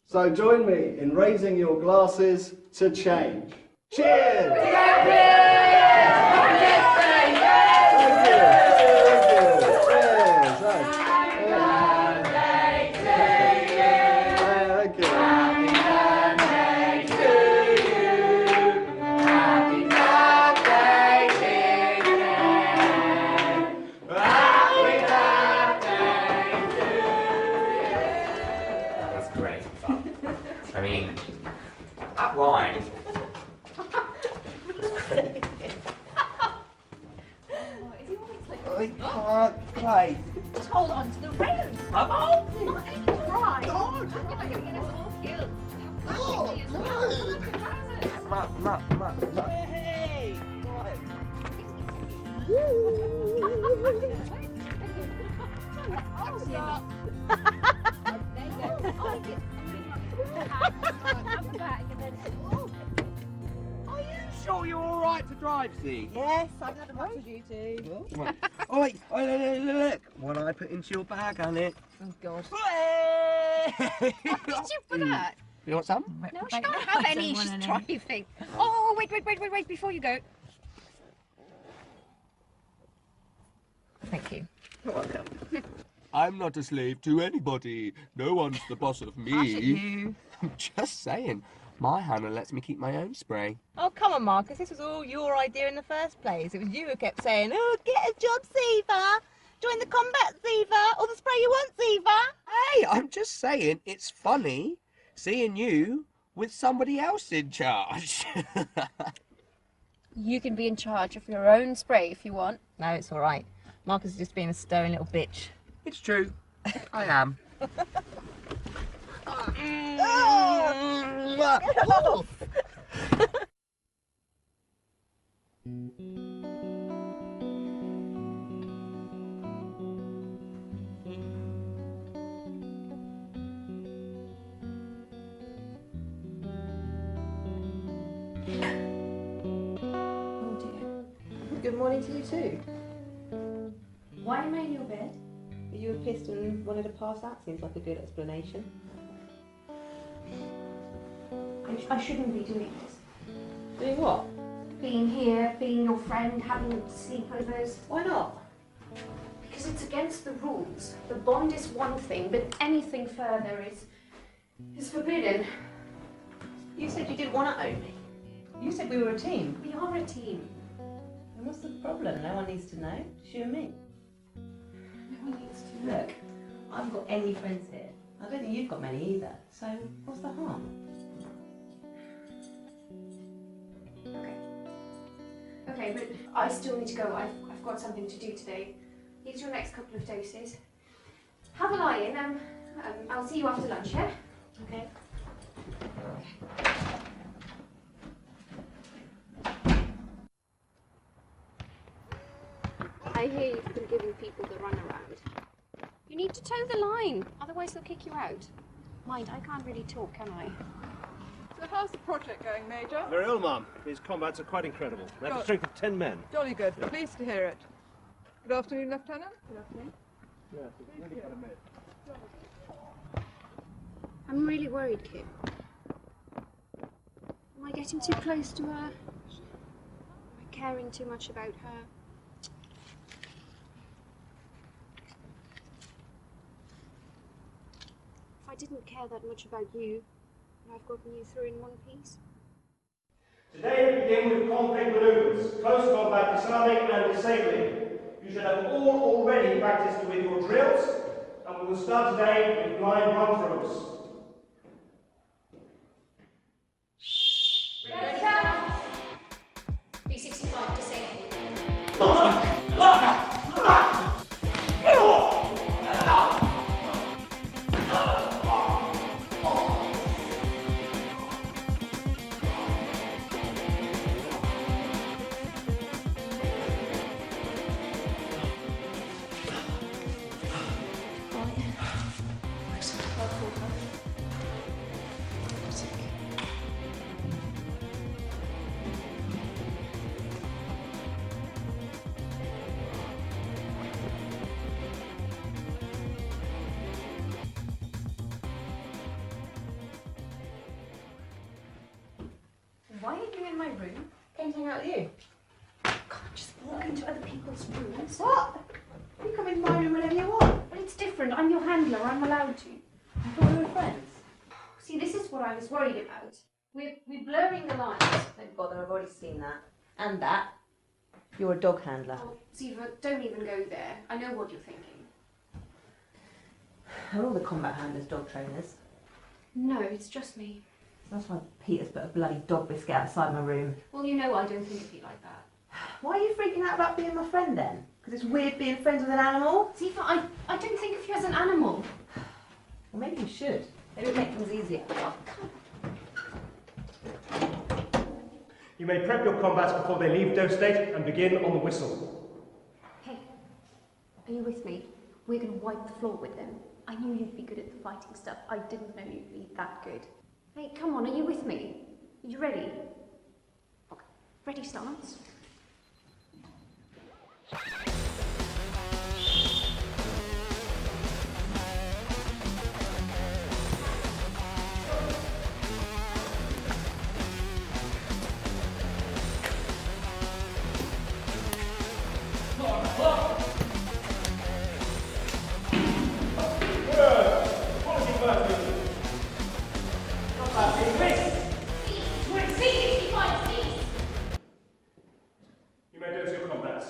So join me in raising your glasses to change. Cheers! I mean, that wine. I can't play. Just hold on to the rails. Oh, not any right. God. You're not going to get us all killed. Hey! Are you sure you're all right to drive, Z? Yes, I've had a much of you too. Oh wait, look! What I put into your bag, Alec. Oh God. Did you put that? You want some? No, she can't have any. She's driving. Oh, wait, before you go. Thank you. You're welcome. I'm not a slave to anybody. No one's the boss of me. You. I'm just saying. My Hannah lets me keep my own spray. Oh, come on, Marcus. This was all your idea in the first place. It was you who kept saying, oh, get a job, Zeva. Join the combat, Zeva. Or the spray you want, Zeva. Hey, I'm just saying it's funny seeing you with somebody else in charge. You can be in charge of your own spray if you want. No, it's all right. Marcus is just being a stern little bitch. It's true. I am. Oh dear. Good morning to you too. Why am I in your bed? You were pissed and wanted to pass out. Seems like a good explanation. I shouldn't be doing this. Doing what? being here, being your friend, having sleepovers. Why not? Because it's against the rules. The bond is one thing, but anything further is forbidden. You said you didn't want to own me. You said we were a team. We are a team. And what's the problem? No one needs to know. Just you and me. No one needs to know. Look, I haven't got any friends here. I don't think you've got many either. So what's the harm? Okay, but I still need to go. I've got something to do today. Here's your next couple of doses. Have a lie in. I'll see you after lunch, yeah? Okay. I hear you've been giving people the runaround. You need to toe the line, otherwise they'll kick you out. Mind, I can't really talk, can I? So how's the project going, Major? Very well, Mum. These combats are quite incredible. They have the strength of 10 men. Jolly good. Pleased to hear it. Good afternoon, Lieutenant. Good afternoon. I'm really worried, Kim. Am I getting too close to her? Am I caring too much about her? If I didn't care that much about you, would I have gotten you through in one piece? Today we begin with conflict maneuvers, close combat, disarming and disabling. You should have all already practiced with your drills, and we will start today with blind run-throughs. B65 disabled. Why are you in my room? Came to hang out with you. Can't just walk into other people's rooms. What? You come into my room whenever you want. But it's different. I'm your handler. I'm allowed to. I thought we were friends. See, this is what I was worried about. We're blurring the lines. Don't bother, I've already seen that. And that. You're a dog handler. Oh, Zeva, don't even go there. I know what you're thinking. Are all the combat handlers dog trainers? No, it's just me. That's why Peter's put a bloody dog biscuit outside my room. Well, you know I don't think of you like that. Why are you freaking out about being my friend then? Because it's weird being friends with an animal? Zeva, I don't think of you as an animal. Well, maybe you should. Maybe it'll make things easier. You may prep your combats before they leave dose state and begin on the whistle. Hey, are you with me? We're going to wipe the floor with them. I knew you'd be good at the fighting stuff. I didn't know you'd be that good. Hey, come on, are you with me? Are you ready? Okay. Ready, stance? You may dose your combats.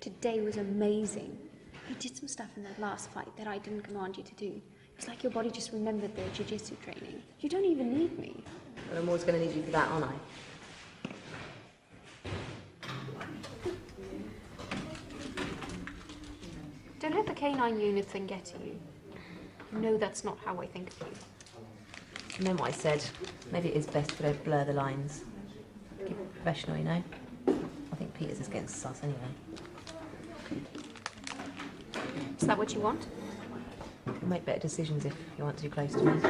Today was amazing. You did some stuff in that last fight that I didn't command you to do. It's like your body just remembered the jiu-jitsu training. You don't even need me. But I'm always going to need you for that, aren't I? Don't let the canine unit thing get to you. You know that's not how I think of you. And then what I said, maybe it is best if we don't blur the lines. Keep it professional, you know? I think Peter's is getting sus anyway. Is that what you want? You'll make better decisions if you aren't too close to me.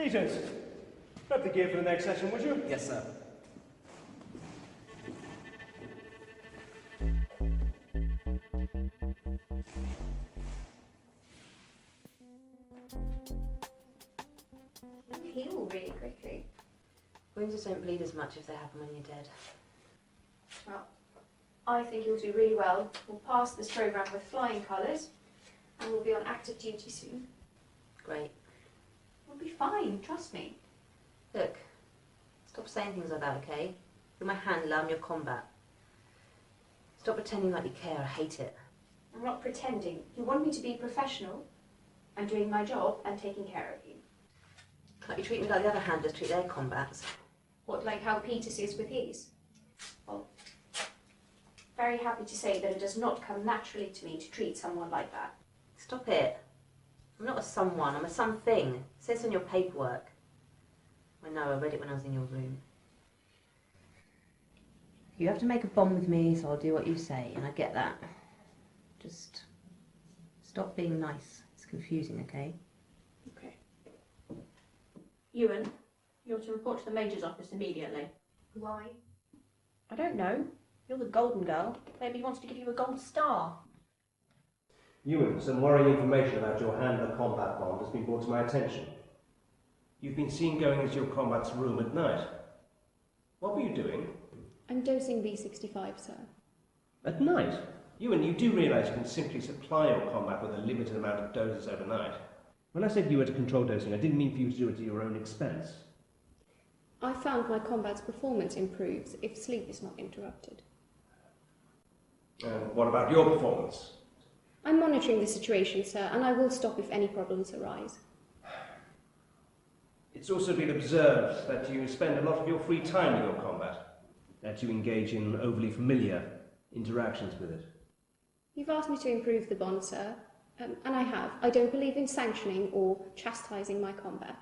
Peters, grab the gear for the next session, would you? Yes, sir. They heal really quickly. Wounds just don't bleed as much if they happen when you're dead. Well, I think you'll do really well. We'll pass this programme with flying colours and we'll be on active duty soon. Great. We'll be fine, trust me. Look, stop saying things like that, okay? You're my handler, I'm your combat. Stop pretending like you care, I hate it. I'm not pretending. You want me to be professional. I'm doing my job and taking care of you. Can't you treat me like the other handlers treat their combats? What, like how Peters is with his? Well, very happy to say that it does not come naturally to me to treat someone like that. Stop it. I'm not a someone, I'm a something. It says on your paperwork. I know, I read it when I was in your room. You have to make a bond with me, so I'll do what you say, and I get that. Just stop being nice. It's confusing, okay? Okay. Ewan, you're to report to the Major's office immediately. Why? I don't know. You're the golden girl. Maybe he wants to give you a gold star. Ewan, some worrying information about your handler combat bond has been brought to my attention. You've been seen going into your combat's room at night. What were you doing? I'm dosing B65, sir. At night? Ewan, you do realise you can simply supply your combat with a limited amount of doses overnight. When I said you were to control dosing, I didn't mean for you to do it at your own expense. I found my combat's performance improves if sleep is not interrupted. And what about your performance? I'm monitoring the situation, sir, and I will stop if any problems arise. It's also been observed that you spend a lot of your free time in your combat, that you engage in overly familiar interactions with it. You've asked me to improve the bond, sir, and I have. I don't believe in sanctioning or chastising my combat.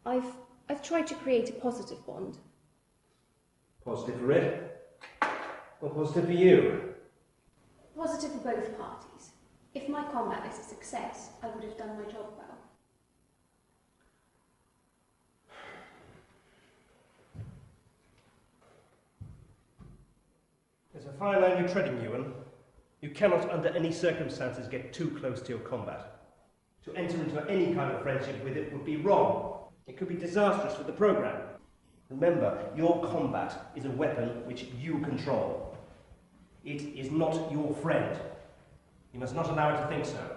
I've tried to create a positive bond. Positive for it? Or positive for you? Positive for both parties. If my combat is a success, I would have done my job well. There's a fine line you're treading, Ewan. You cannot, under any circumstances, get too close to your combat. To enter into any kind of friendship with it would be wrong. It could be disastrous for the programme. Remember, your combat is a weapon which you control. It is not your friend. You must not allow it to think so.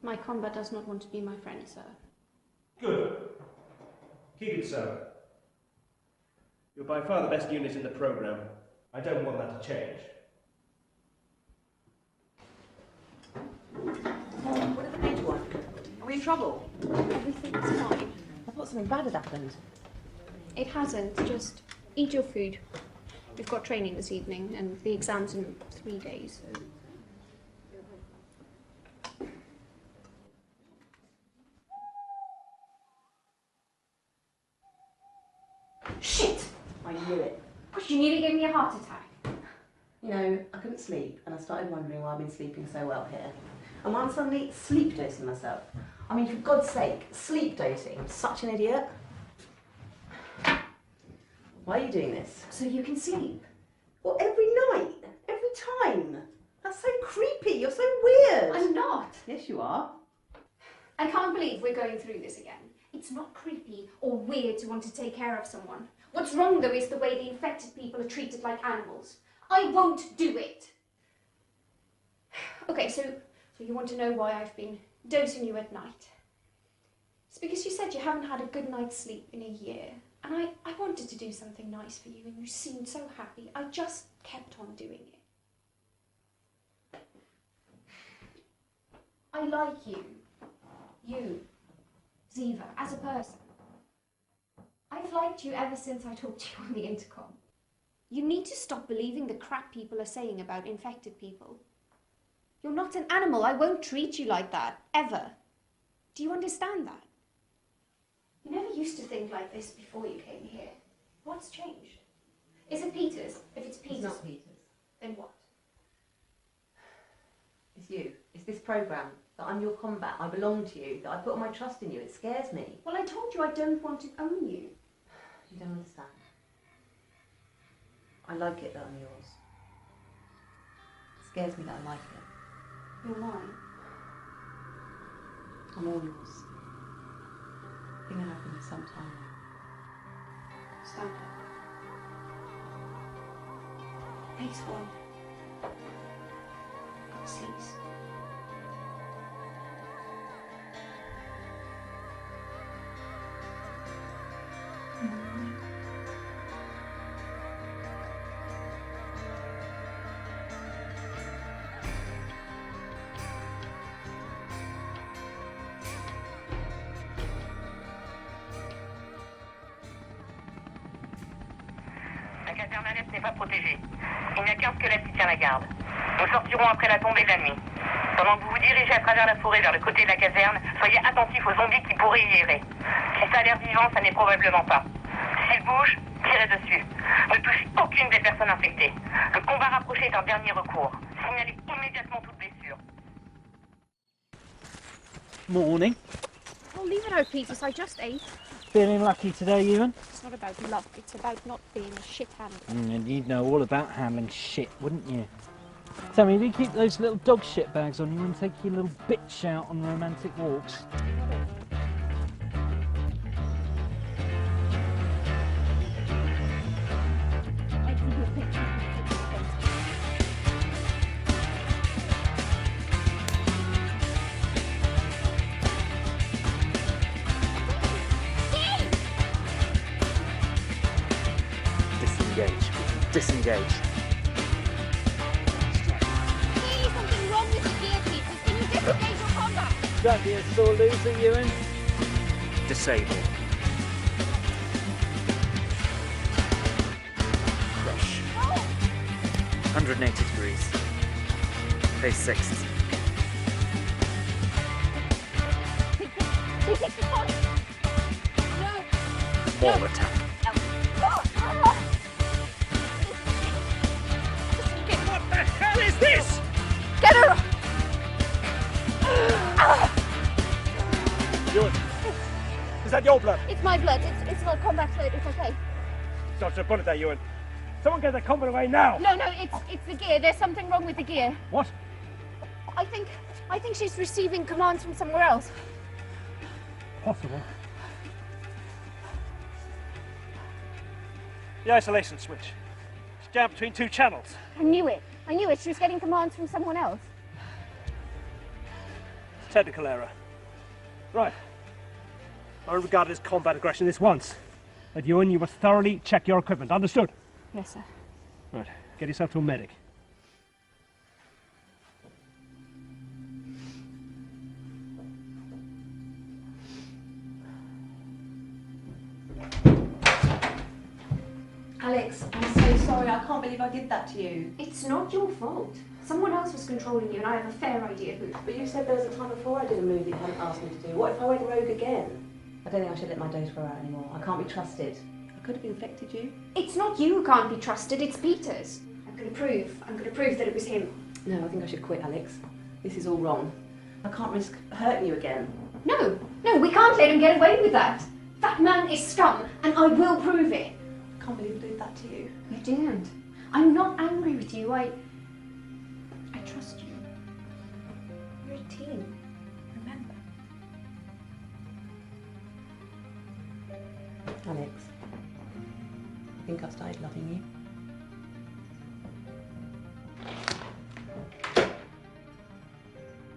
My combat does not want to be my friend, sir. Good. Keep it so. You're by far the best unit in the programme. I don't want that to change. What did the Major want? Are we in trouble? Everything's fine. I thought something bad had happened. It hasn't, just eat your food. We've got training this evening and the exam's in 3 days, so... Shit! I knew it. You nearly gave me a heart attack. You know, I couldn't sleep, and I started wondering why I've been sleeping so well here. And why I'm suddenly sleep dosing myself. I mean, for God's sake, sleep dosing. I'm such an idiot. Why are you doing this? So you can sleep. Well, every night, every time. That's so creepy. You're so weird. I'm not. Yes, you are. I can't believe we're going through this again. It's not creepy or weird to want to take care of someone. What's wrong, though, is the way the infected people are treated like animals. I won't do it. Okay, so you want to know why I've been dosing you at night? It's because you said you haven't had a good night's sleep in a year. And I wanted to do something nice for you, and you seemed so happy. I just kept on doing it. I like you. You, Zeva, as a person. I've liked you ever since I talked to you on the intercom. You need to stop believing the crap people are saying about infected people. You're not an animal. I won't treat you like that, ever. Do you understand that? You never used to think like this before you came here. What's changed? Is it Peters? If it's Peters... It's not Peters. Then what? It's you. It's this programme. that I'm your combat, I belong to you, that I put all my trust in you. It scares me. Well, I told you I don't want to own you. You don't understand. I like it that I'm yours. It scares me that I like it. You're mine. I'm all yours. It's gonna happen sometime now. Stand up. Face forward. God sees. La caserne à l'est n'est pas protégée. Il n'y a qu'un squelette qui tient la garde. Nous sortirons après la tombée de la nuit. Pendant que vous vous dirigez à travers la forêt vers le côté de la caserne, soyez attentifs aux zombies qui pourraient y errer. Si ça a l'air vivant, ça n'est probablement pas. S'ils bougent, tirez dessus. Ne touchez aucune des personnes infectées. Le combat rapproché est un dernier recours. Signalez immédiatement toute blessure. Morning. Oh, leave it out, Peters. I just ate. Feeling lucky today, Ewan? It's not about luck. It's about not being a shit handler. And you'd know all about handling shit, wouldn't you? Tell me, do you keep those little dog shit bags on you and take your little bitch out on romantic walks? Disengage. Disengage. Clearly something wrong with the gear, Peters. Can you disengage your combat? Don't be a sore loser, Ewan. Disable. Crush. 180 degrees. Phase 6. Wall attack. What the hell is this? Get her! Ewan, is that your blood? It's my blood. It's not combat fluid. It's okay. Dodge a bullet there, Ewan. Someone get the combat away now! No, it's the gear. There's something wrong with the gear. What? I think she's receiving commands from somewhere else. Possible. The isolation switch. It's jammed between two channels. I knew it. She was getting commands from someone else. Technical error. Right. I regard it as combat aggression this once. But Ewan, you must thoroughly check your equipment. Understood? Yes, sir. Right. Get yourself to a medic. Alex, I'm so sorry. I can't believe I did that to you. It's not your fault. Someone else was controlling you, and I have a fair idea who. But you said there was a time before I did a move that you hadn't asked me to do. What if I went rogue again? I don't think I should let my dose grow out anymore. I can't be trusted. I could have infected you. It's not you who can't be trusted. It's Peters. I'm going to prove that it was him. No, I think I should quit, Alex. This is all wrong. I can't risk hurting you again. No, we can't let him get away with that. That man is scum, and I will prove it. I can't believe I did that to you. You didn't. I'm not angry with you. I trust you. We're a team. Remember. Alex, I think I've started loving you.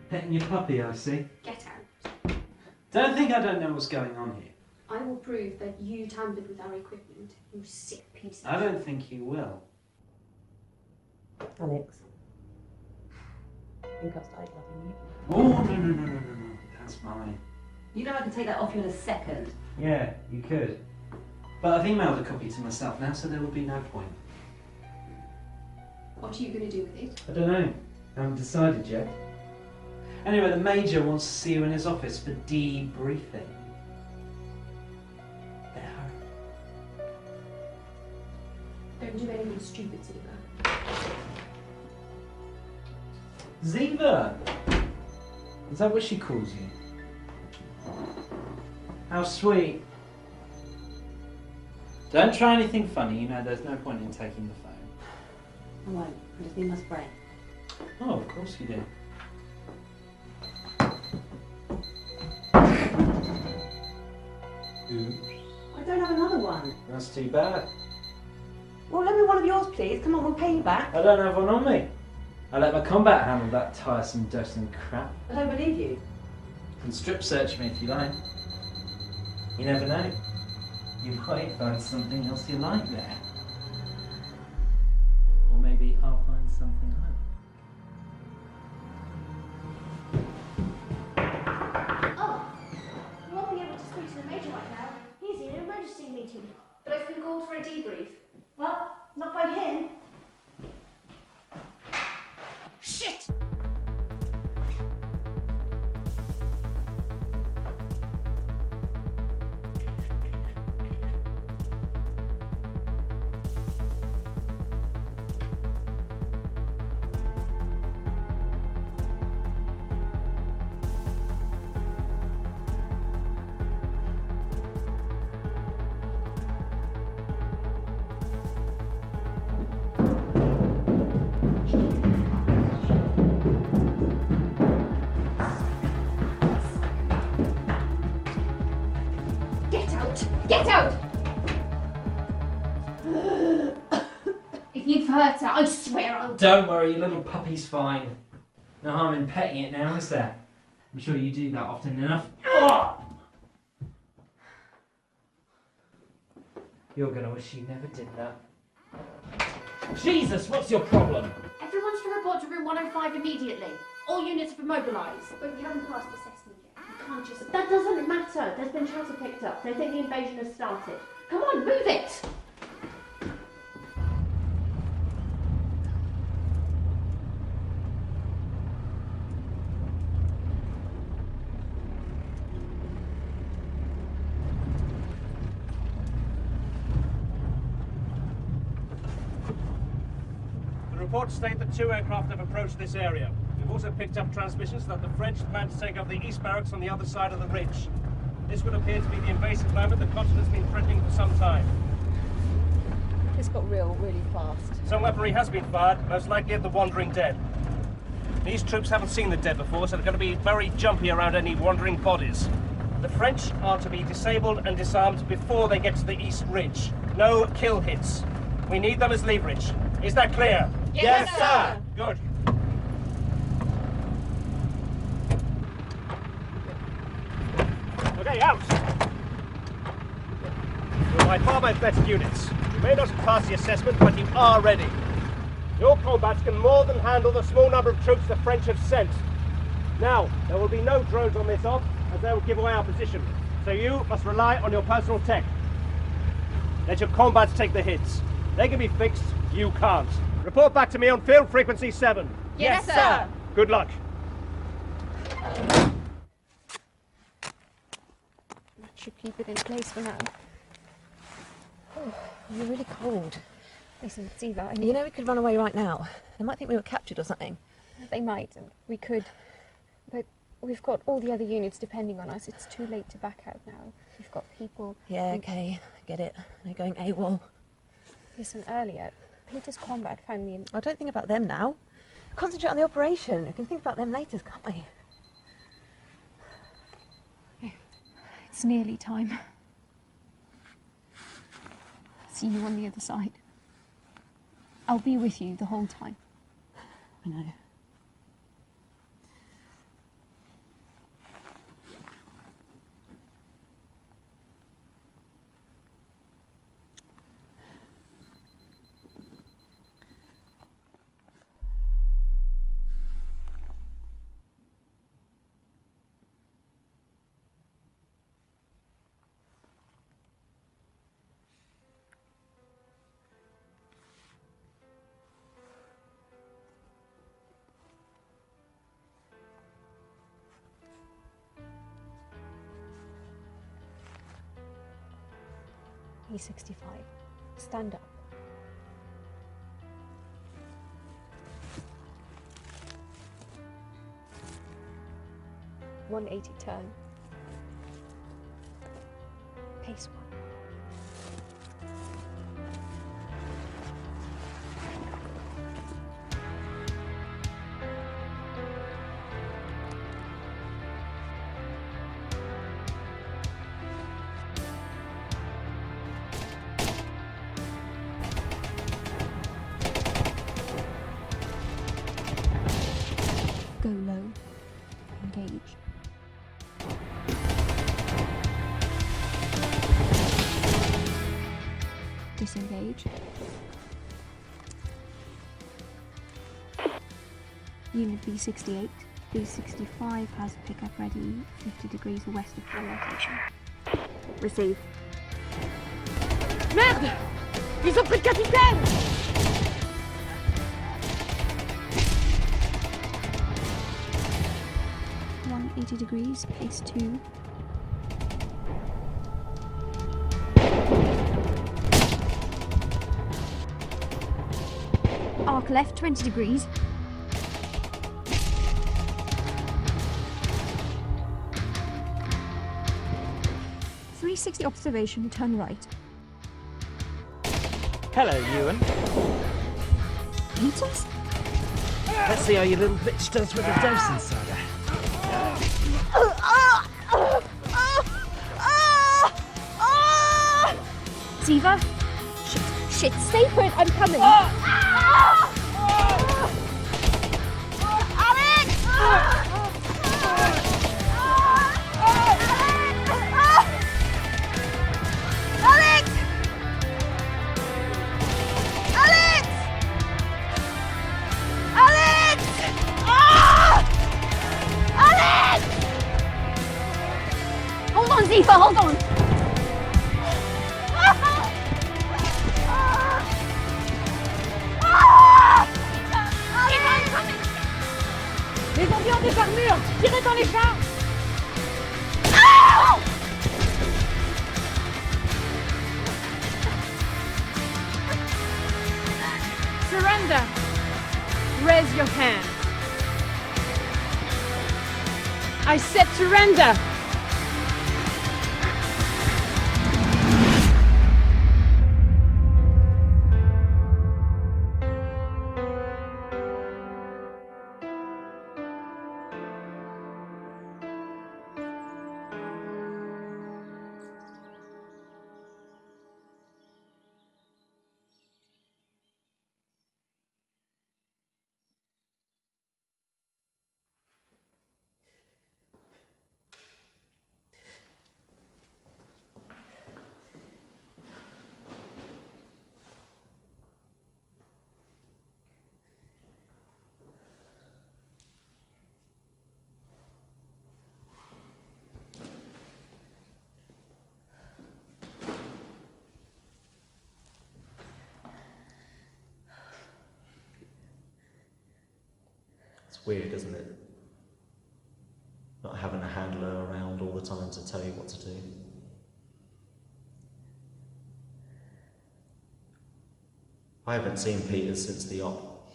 Petting your puppy, I see. Get out. Don't think I don't know what's going on here. I will prove that you tampered with our equipment. You sick piece of... I don't think you will. Alex, I think I've started loving you. Oh, no. That's mine. You know I can take that off you in a second. Yeah, you could. But I've emailed a copy to myself now, so there will be no point. What are you going to do with it? I don't know. I haven't decided yet. Anyway, the Major wants to see you in his office for debriefing. Don't do anything stupid, Zeva. Zeva! Is that what she calls you? How sweet. Don't try anything funny, you know there's no point in taking the phone. I won't. I just need my spray. Oh, of course you do. Oops. I don't have another one. That's too bad. Well, let me one of yours, please. Come on, we'll pay you back. I don't have one on me. I let my combat handle that tiresome dust and crap. I don't believe you. You can strip search me if you like. You never know. You might find something else you like there. Or maybe I'll find something I like. Oh, you won't be able to speak to the Major right now. He's in an emergency meeting. But I've been called for a debrief. Well, not by him. Shit! Get out! Get out! If you've hurt her, I swear I'll... Don't worry, your little puppy's fine. No harm in petting it now, is there? I'm sure you do that often enough. You're gonna wish you never did that. Jesus, what's your problem? Everyone's to report to room 105 immediately. All units have mobilised. But we haven't passed assessment yet. You can't just... That doesn't matter. There's been shelter picked up. They think the invasion has started. Come on, move it! The reports state that 2 aircraft have approached this area. We've also picked up transmissions that the French plan to take over the east barracks on the other side of the ridge. This would appear to be the invasive moment the continent's been threatening for some time. This got real really fast. Some weaponry has been fired, most likely at the wandering dead. These troops haven't seen the dead before, so they're going to be very jumpy around any wandering bodies. The French are to be disabled and disarmed before they get to the east ridge. No kill hits. We need them as leverage. Is that clear? Yes, sir. Good. Okay, out! You're by far my best units. You may not have passed the assessment, but you are ready. Your combats can more than handle the small number of troops the French have sent. Now, there will be no drones on this op, as they will give away our position. So you must rely on your personal tech. Let your combats take the hits. They can be fixed, you can't. Report back to me on field frequency 7. Yes, sir. Good luck. That should keep it in place for now. Oh, you're really cold. Listen, Zeva, You know we could run away right now. They might think we were captured or something. They might, and we could. But we've got all the other units depending on us. It's too late to back out now. We've got people... Yeah, okay, I get it. They're going AWOL. Listen, earlier, Peter's combat found me in... I don't think about them now. Concentrate on the operation. We can think about them later, can't we? It's nearly time. See you on the other side. I'll be with you the whole time. I know. E65. Stand up. 180 turn. Pace 1. Go low. Engage. Disengage. Unit B68. B65 has pickup ready 50 degrees west of full rotation. Receive. Merde! Ils ont pris le capitaine! 180 degrees, pace 2. Arc left 20 degrees. .360 observation, turn right. Hello, Ewan. Peters? Let's see how your little bitch does with the dosing soda. Zeva? Shit, stay put, I'm coming. Hold on, Zeva, hold on. Les zombies ont des armures! Tirez dans les chars! Surrender! Raise your hand. I said surrender! It's weird, isn't it? Not having a handler around all the time to tell you what to do. I haven't seen Peter since the op.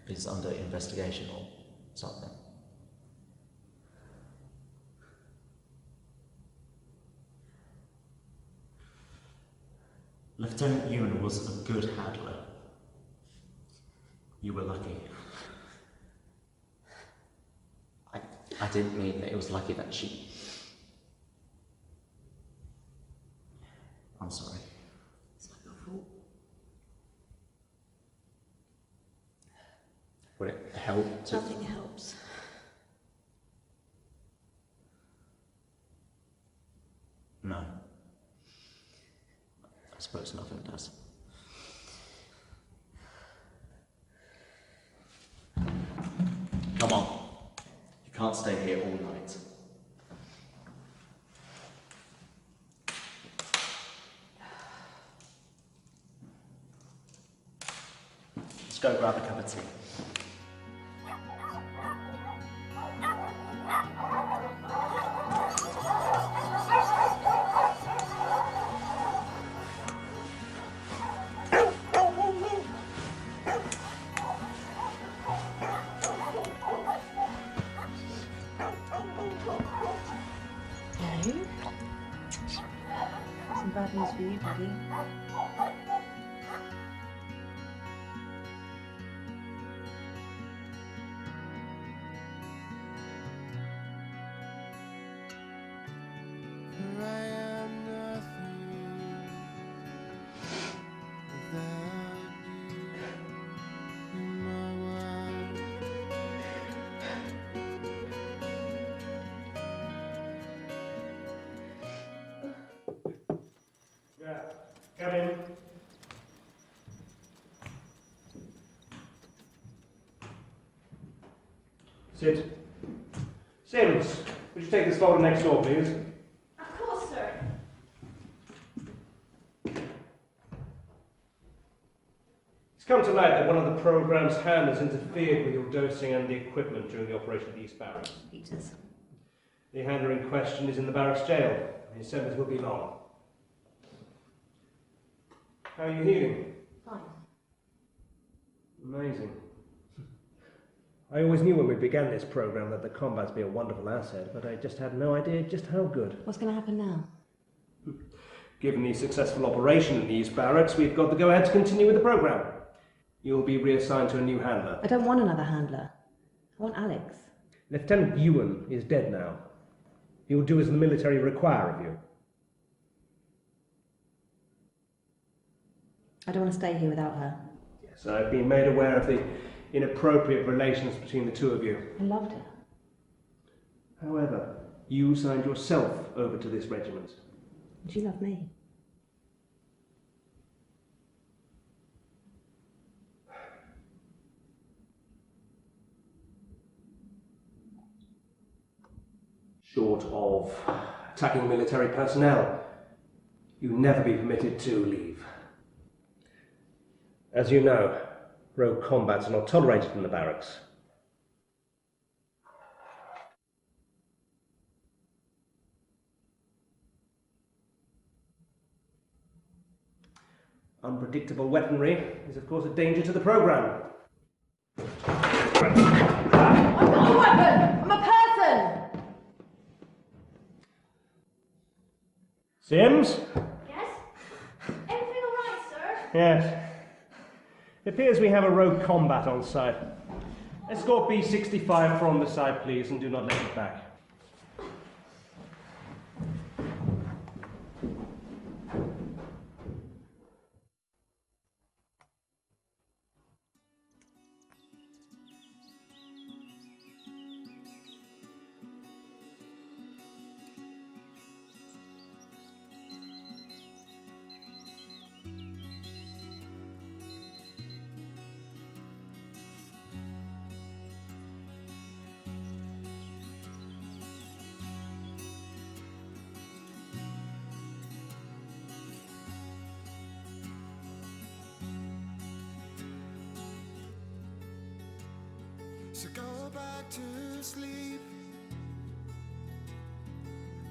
He's under investigation or something. Lieutenant Ewan was a good handler. You were lucky. I didn't mean that it was lucky that she... I'm sorry. It's not your fault. Would it help to... Nothing helps. No. I suppose nothing does. Come on. You can't stay here all night. Let's go grab a cup of tea. for you, buddy. Yeah, come in. Sit. Sims, would you take this folder next door, please? Of course, sir. It's come to light that one of the programme's handlers interfered with your dosing and the equipment during the operation of the East Barracks. Peters. The handler in question is in the barracks jail. His sentence will be long. How are you healing? Fine. Amazing. I always knew when we began this programme that the combat's be a wonderful asset, but I just had no idea just how good. What's going to happen now? Given the successful operation in the East Barracks, we've got the go-ahead to continue with the programme. You'll be reassigned to a new handler. I don't want another handler. I want Alex. Lieutenant Ewan is dead now. You'll do as the military require of you. I don't want to stay here without her. Yes, I've been made aware of the inappropriate relations between the two of you. I loved her. However, you signed yourself over to this regiment. And she loved me. Short of attacking military personnel, you'll never be permitted to leave. As you know, rogue combats are not tolerated in the barracks. Unpredictable weaponry is of course a danger to the programme. I'm not a weapon! I'm a person! Sims? Yes? Everything all right, sir? Yes. It appears we have a rogue combat on site. Escort B65 from the side, please, and do not let it back. So go back to sleep.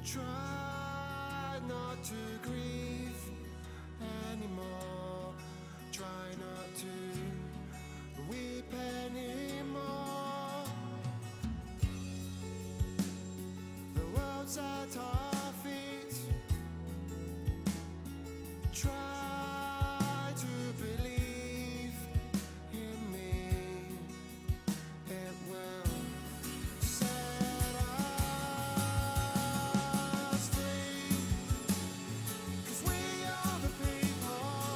Try not to grieve anymore. Try not to weep anymore. The world's at our feet. Try to believe in me. It will set us free. 'Cause we are the people.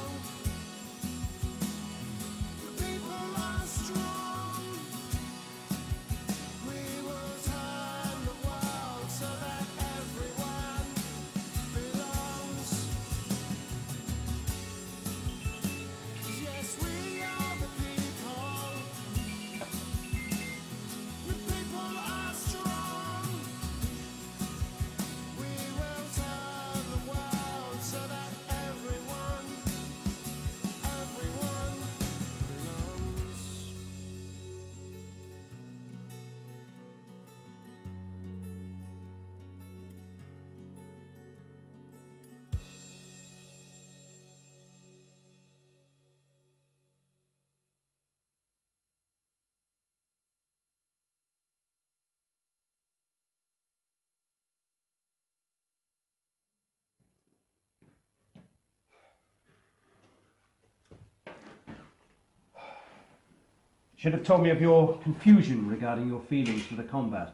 Should have told me of your confusion regarding your feelings for the combat.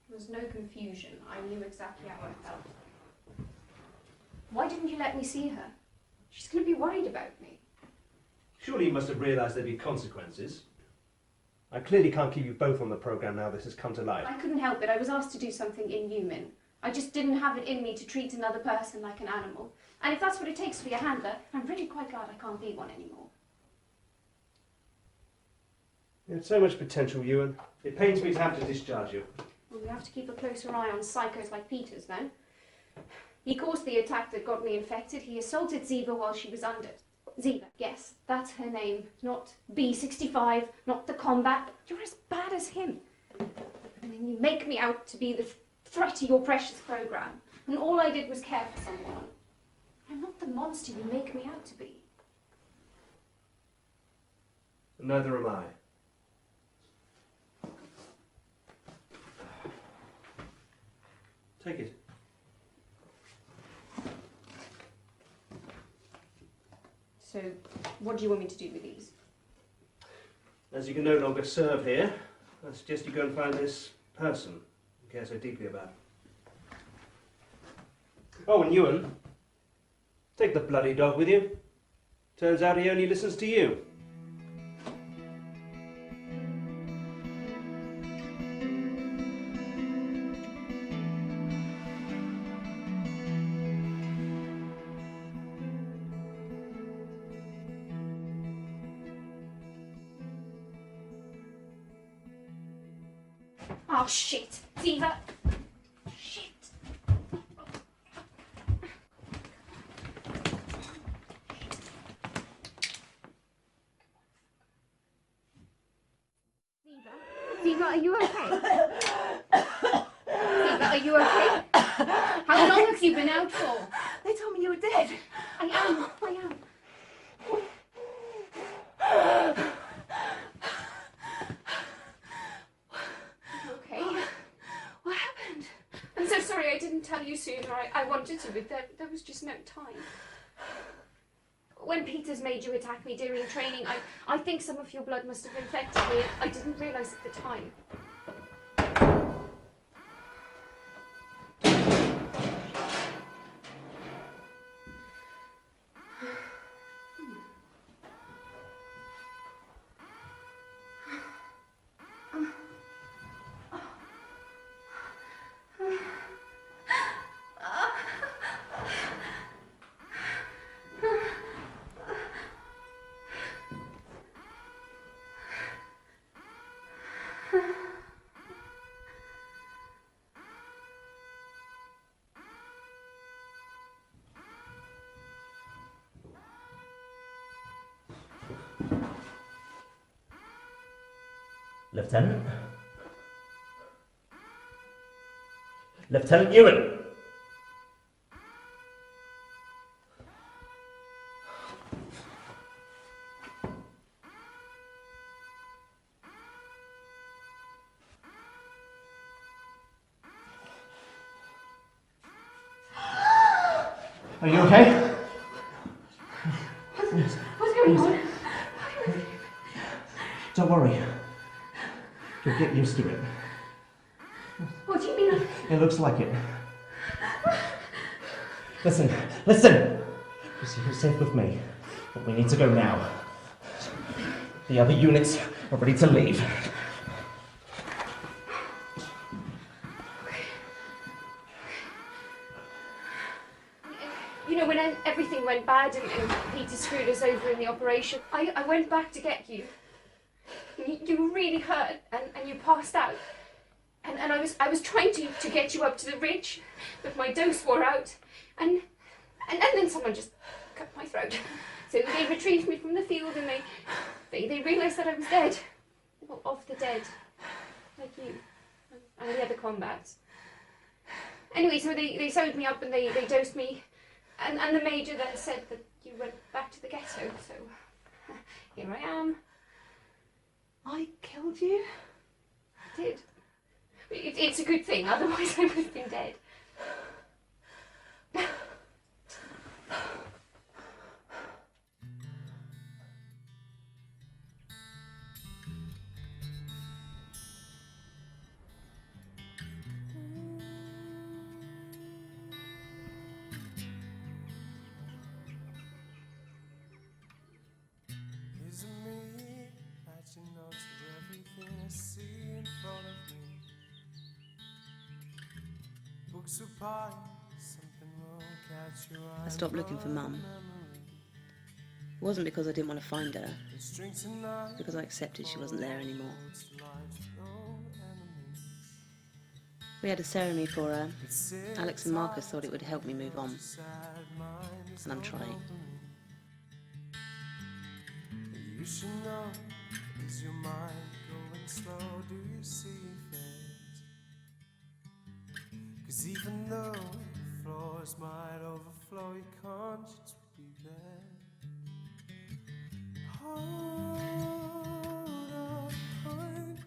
There was no confusion. I knew exactly how I felt. Why didn't you let me see her? She's going to be worried about me. Surely you must have realised there'd be consequences. I clearly can't keep you both on the programme now this has come to light. I couldn't help it. I was asked to do something inhuman. I just didn't have it in me to treat another person like an animal. And if that's what it takes to be a handler, I'm really quite glad I can't be one anymore. You had so much potential, Ewan. It pains me to have to discharge you. Well, we have to keep a closer eye on psychos like Peters now. He caused the attack that got me infected. He assaulted Zeva while she was under. Zeva, yes, that's her name. Not B65, not the combat. You're as bad as him. And then you make me out to be the threat to your precious programme. And all I did was care for someone. I'm not the monster you make me out to be. And neither am I. Take it. So, what do you want me to do with these? As you can no longer serve here, I suggest you go and find this person you care so deeply about. Oh, and Ewan, take the bloody dog with you. Turns out he only listens to you. Oh, shit. Zeva. Shit. Zeva, are you okay? Zeva, are you okay? How long have you been out for? They told me you were dead. I am. Okay. What happened? I'm so sorry I didn't tell you sooner. I wanted to, but there was just no time. When Peters made you attack me during training, I think some of your blood must have infected me. I didn't realise at the time. Lieutenant? Lieutenant Ewan! Are you okay? What's going on? Don't worry. You'll get used to it. What do you mean? It looks like it. Listen, listen! You're safe with me, but we need to go now. The other units are ready to leave. You know, when everything went bad and Peter screwed us over in the operation, I went back to get you. You were really hurt and you passed out. And I was trying to get you up to the ridge, but my dose wore out. And then someone just cut my throat. So they retrieved me from the field and they realised that I was dead. Well, of the dead. Like you. And the other combats. Anyway, so they sewed me up and they dosed me. And the major then said that you went back to the ghetto, so here I am. I killed you? I did. It's a good thing, otherwise I would have been dead. books apart, something will catch your eye. I stopped looking for Mum. It wasn't because I didn't want to find her. Let's drink tonight. It's because I accepted she wasn't there anymore. We had a ceremony for her. Alex and Marcus thought it would help me move on. And I'm trying. You should know, is your mind going slow? Do you see things? 'Cause even though the floors might overflow, your conscience will be there. Hold on,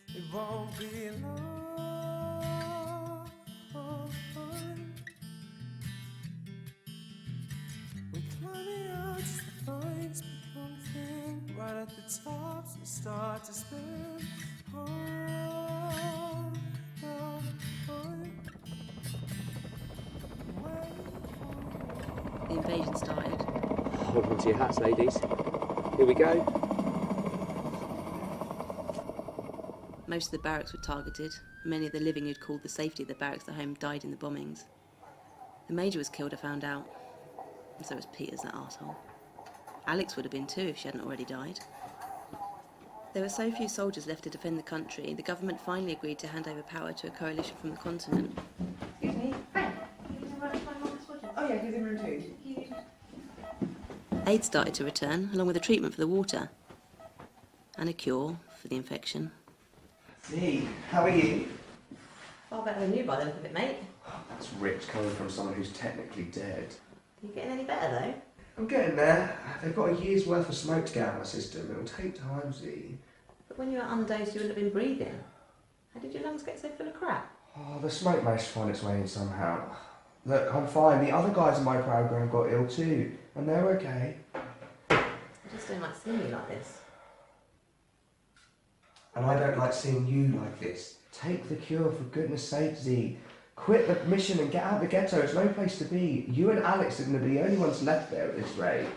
it won't be long. We're climbing out as the vines become thin. Right at the tops we start to spin. The invasion started. Hold on to your hats, ladies. Here we go. Most of the barracks were targeted. Many of the living who'd called the safety of the barracks their home died in the bombings. The Major was killed, I found out. And so was Peters, that arsehole. Alex would have been too if she hadn't already died. There were so few soldiers left to defend the country, the government finally agreed to hand over power to a coalition from the continent. Excuse me. Oh yeah, he's in room 2. Aid started to return, along with a treatment for the water. And a cure for the infection. Hey, how are you? Far better than you by the look of it, mate. That's rich coming from someone who's technically dead. Are you getting any better, though? I'm getting there. They've got a year's worth of smoke to get out of my system. It'll take time, Z. But when you were undosed, you wouldn't have been breathing. How did your lungs get so full of crap? Oh, the smoke managed to find its way in somehow. Look, I'm fine. The other guys in my program got ill too, and they're okay. I just don't like seeing you like this. And I don't like seeing you like this. Take the cure, for goodness sake, Z. Quit the mission and get out of the ghetto. It's no place to be. You and Alex are going to be the only ones left there at this rate.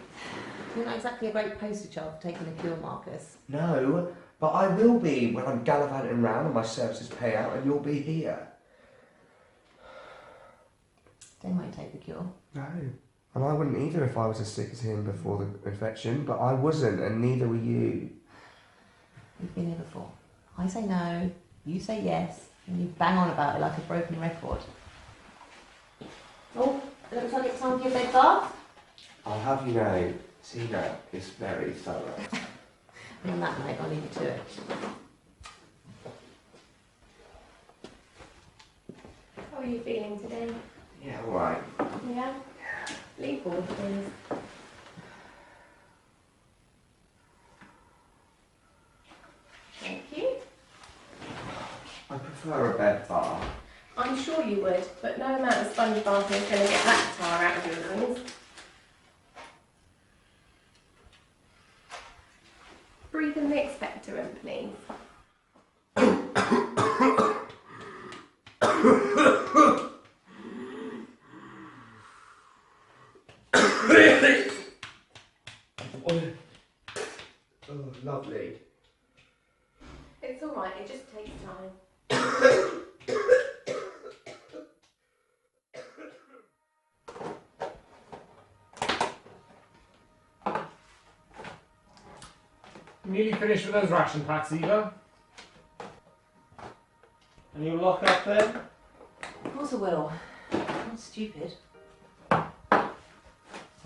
You're not exactly a great poster child for taking the cure, Marcus. No, but I will be when I'm gallivanting around and my services pay out and you'll be here. They won't take the cure. No. And I wouldn't either if I was as sick as him before the infection, but I wasn't, and neither were you. We've been here before. I say no, you say yes, and you bang on about it like a broken record. Oh, it looks like it's time for your bed bath. I'll have you know, Zeva is very thorough. And on that note, I'll leave you to it. How are you feeling today? Yeah, alright. Yeah? Lean forward, please. Thank you. I prefer a bed bath. I'm sure you would, but no amount of sponge bathing is going to get that tar out of your lungs. Breathe in the expectorant, please. Oh, lovely. It's alright, it just takes time. Nearly finished with those ration packs, Zeva. And you'll lock up then? Of course I will. I'm not stupid. Oh,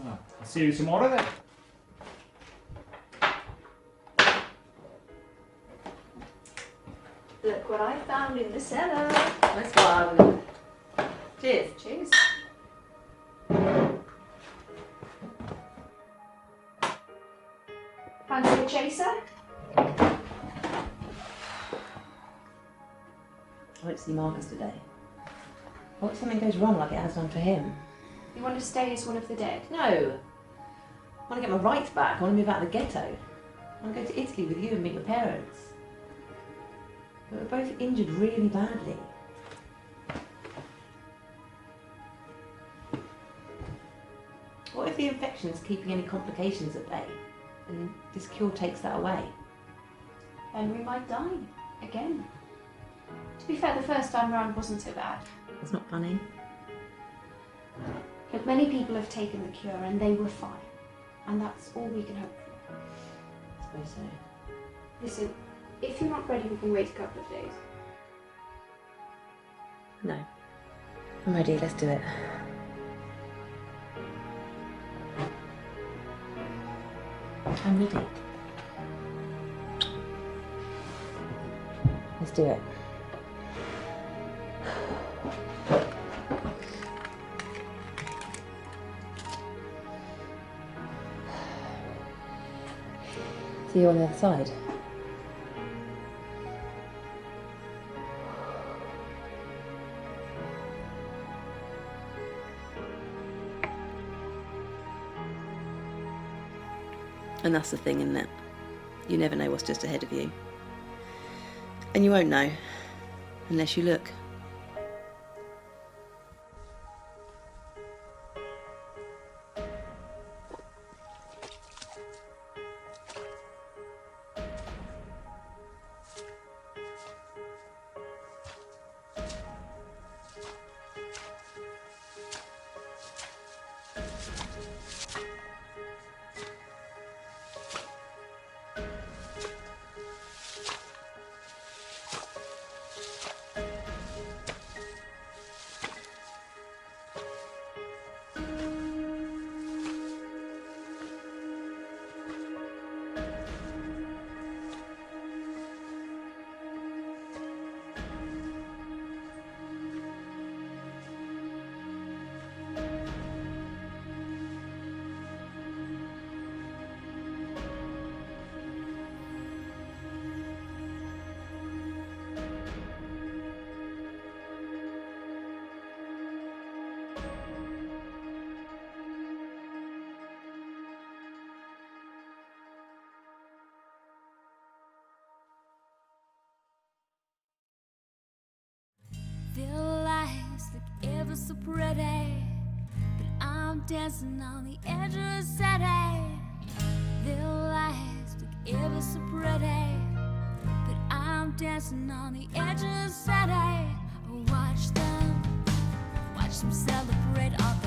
I'll see you tomorrow then. Look what I found in the cellar. Let's go out. Cheers. Cheers. Fancy a chaser? I won't see Marcus today. What if something goes wrong like it has done for him? You want to stay as one of the dead? No. I want to get my rights back. I want to move out of the ghetto. I want to go to Italy with you and meet your parents. But we're both injured really badly. What if the infection is keeping any complications at bay, and this cure takes that away? Then we might die. Again. To be fair, the first time round wasn't so bad. It's not funny. But many people have taken the cure and they were fine. And that's all we can hope for. I suppose so. Listen, if you're not ready, we can wait a couple of days. No. I'm ready, let's do it. I'm ready. Let's do it. See you on the other side. And that's the thing, isn't it? You never know what's just ahead of you. And you won't know unless you look. Their lives look ever so pretty, but I'm dancing on the edge of the city. Their lives look ever so pretty, but I'm dancing on the edge of the city. Watch them celebrate all